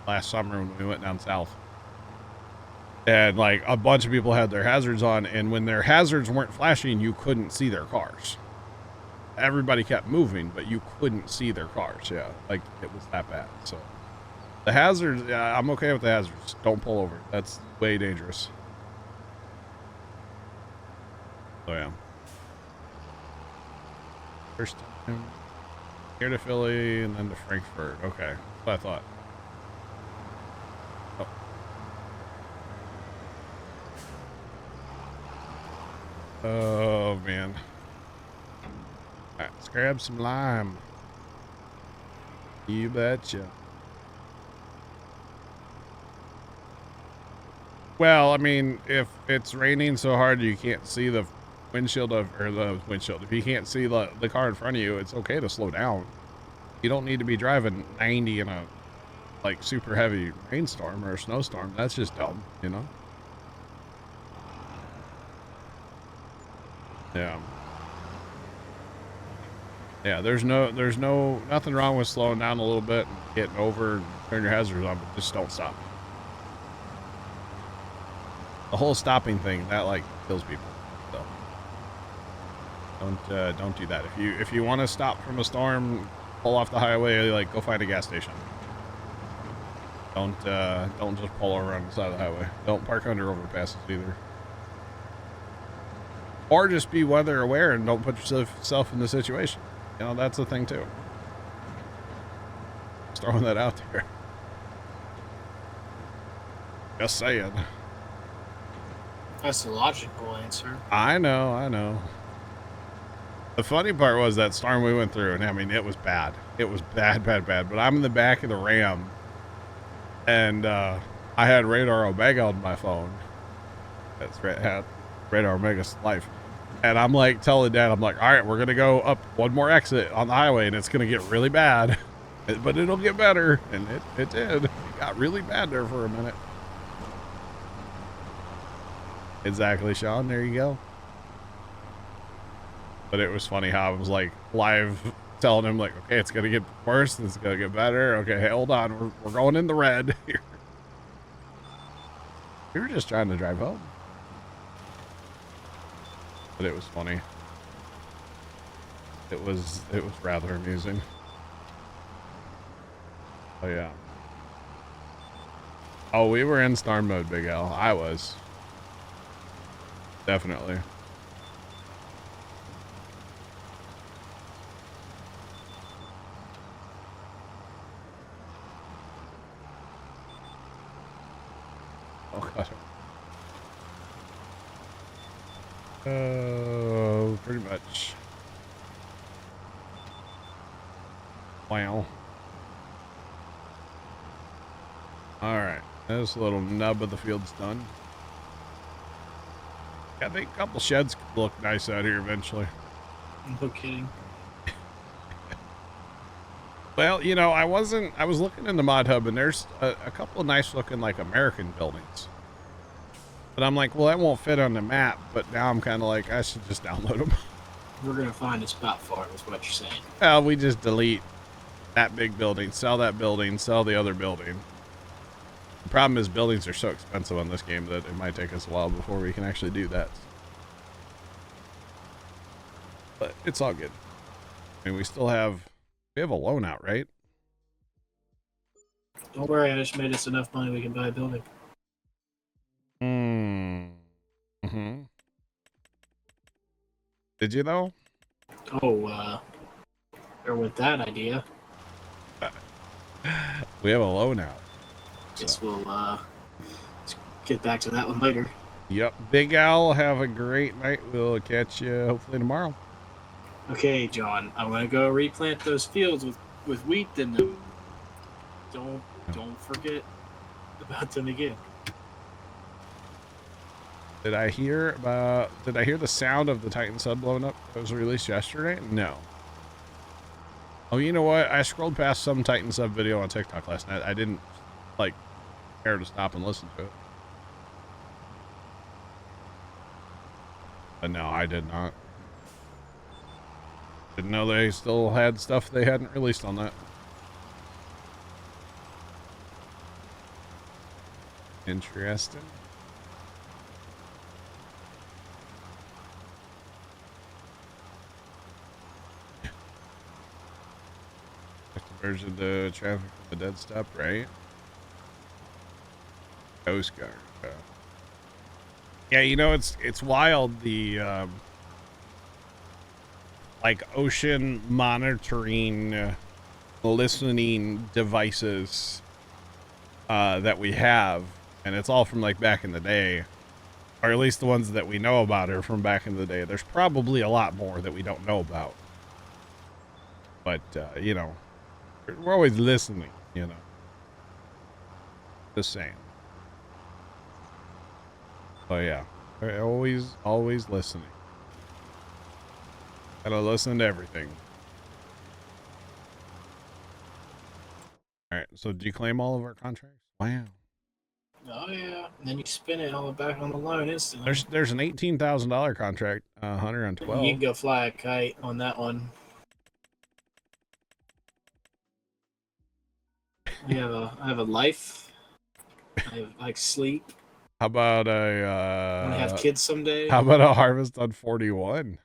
last summer when we went down south. And like a bunch of people had their hazards on, and when their hazards weren't flashing, you couldn't see their cars. Everybody kept moving, but you couldn't see their cars. Yeah, like it was that bad. So the hazards, yeah, I'm okay with the hazards. Don't pull over. That's way dangerous. So yeah. First time here to Philly and then to Frankfurt. Okay, that's what I thought. Oh man. Alright, let's grab some lime. You betcha. Well, I mean, if it's raining so hard you can't see the windshield or the windshield, if you can't see the car in front of you, it's okay to slow down. You don't need to be driving 90 in a like super heavy rainstorm or a snowstorm. That's just dumb, you know? Yeah. Yeah, there's nothing wrong with slowing down a little bit and getting over and turn your hazards on, but just don't stop. The whole stopping thing, that like kills people. So don't do that. If you want to stop from a storm, pull off the highway, like go find a gas station. Don't just pull over on the side of the highway. Don't park under overpasses either. Or just be weather aware and don't put yourself in the situation. You know, that's the thing too. Just throwing that out there. Just saying. That's the logical answer. I know. The funny part was that storm we went through, and I mean, it was bad. It was bad. But I'm in the back of the Ram, and I had Radar Omega on my phone. That's right, had Radar Omega's life. And I'm like telling Dad, I'm like, all right, we're going to go up one more exit on the highway, and it's going to get really bad. But it'll get better. And it did. It got really bad there for a minute. Exactly, Sean. There you go. But it was funny how I was like live telling him like, okay, it's going to get worse. It's going to get better. Okay, hey, hold on. We're going in the red here. We were just trying to drive home. But it was funny. It was rather amusing. Oh yeah. Oh, we were in storm mode, Big Al. I was. Definitely. Oh god. Pretty much. Wow. Alright. This little nub of the field's done. I think a couple sheds could look nice out here eventually. No kidding. Well, you know, I was looking in the mod hub and there's a couple of nice looking like American buildings. But I'm like, well, that won't fit on the map. But now I'm kind of like, I should just download them. We're going to find a spot for it, is what you're saying. Well, we just delete that big building, sell that building, sell the other building. The problem is buildings are so expensive on this game that it might take us a while before we can actually do that. But it's all good. I mean, we have a loan out, right? Don't worry, I just made us enough money we can buy a building. Mm-hmm. Did you though? Oh, or with that idea. We have a loan out. Guess we'll get back to that one later. Yep. Big Al, have a great night. We'll catch you hopefully tomorrow. Okay, John, I'm gonna go replant those fields with wheat in them. Don't forget about them again. Did I hear the sound of the Titan sub blowing up that was released yesterday? No. Oh, you know what? I scrolled past some Titan sub video on TikTok last night. I didn't like care to stop and listen to it. But no, I did not. Didn't know they still had stuff they hadn't released on that. Interesting. Version the traffic from the dead stop, right? Coast Guard. Yeah, you know, it's wild, the like ocean monitoring listening devices that we have, and it's all from like back in the day, or at least the ones that we know about are from back in the day. There's probably a lot more that we don't know about, but you know, we're always listening, you know. Just saying. Oh yeah, we're always listening. Gotta listen to everything. All right, so did you claim all of our contracts? Wow. Oh yeah, and then you spin it all back on the loan instantly. There's an $18,000 contract, Hunter, on 12. You can go fly a kite on that one. I have a life. I have like sleep. How about Want to have kids someday? How about a harvest on 41?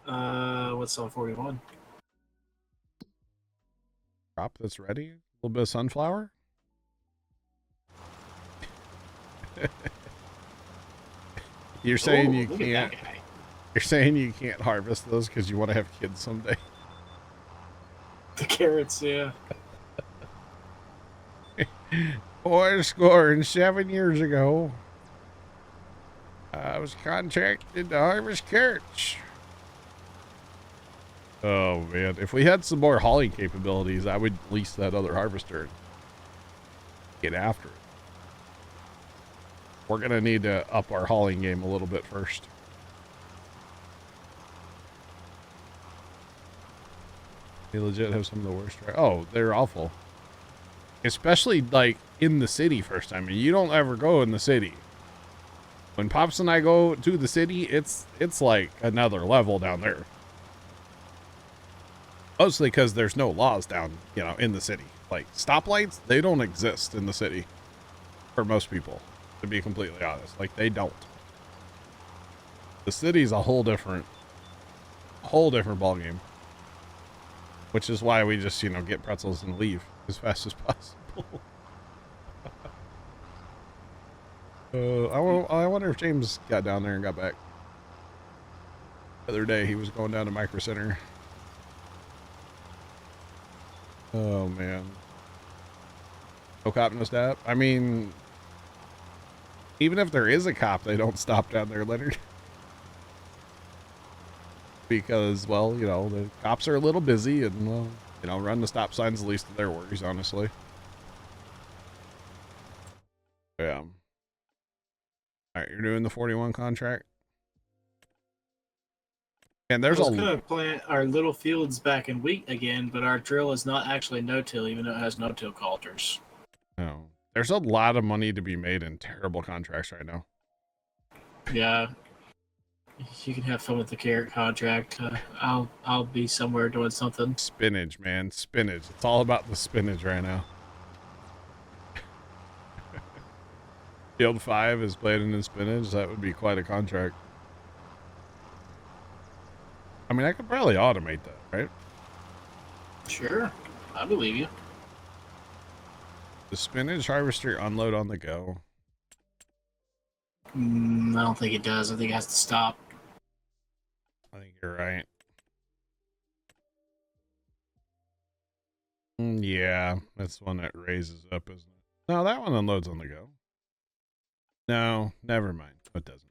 What's on 41? Crop that's ready. A little bit of sunflower. You're saying you can't. You're saying you can't harvest those because you want to have kids someday. The carrots, yeah. 7 years ago, I was contracted to harvest carrots. Oh man, if we had some more hauling capabilities, I would lease that other harvester and get after it. We're gonna need to up our hauling game a little bit first. They legit have some of the worst. Oh, they're awful. Especially like in the city first time. And you don't ever go in the city. When Pops and I go to the city, it's like another level down there. Mostly because there's no laws down, you know, in the city. Like stoplights, they don't exist in the city for most people, to be completely honest. Like they don't. The city's a whole different ballgame. Which is why we just, you know, get pretzels and leave as fast as possible. I wonder if James got down there and got back. The other day he was going down to Micro Center. Oh man. No cop, no stop. I mean, even if there is a cop, they don't stop down there, Leonard. Because, well, you know, the cops are a little busy and, well, you know, run the stop signs the least of their worries, honestly. Yeah. All right, you're doing the 41 contract. And there's gonna plant our little fields back in wheat again, but our drill is not actually no-till, even though it has no-till cultures. No. There's a lot of money to be made in terrible contracts right now. Yeah. You can have fun with the carrot contract. I'll be somewhere doing something. Spinach, man, spinach. It's all about the spinach right now. Field 5 is planted in spinach. That would be quite a contract. I mean, I could probably automate that, right? Sure, I believe you. The spinach harvester unload on the go. I don't think it does. I think it has to stop. I think you're right. Yeah, that's the one that raises up, isn't it? No, that one unloads on the go. No, never mind. It doesn't.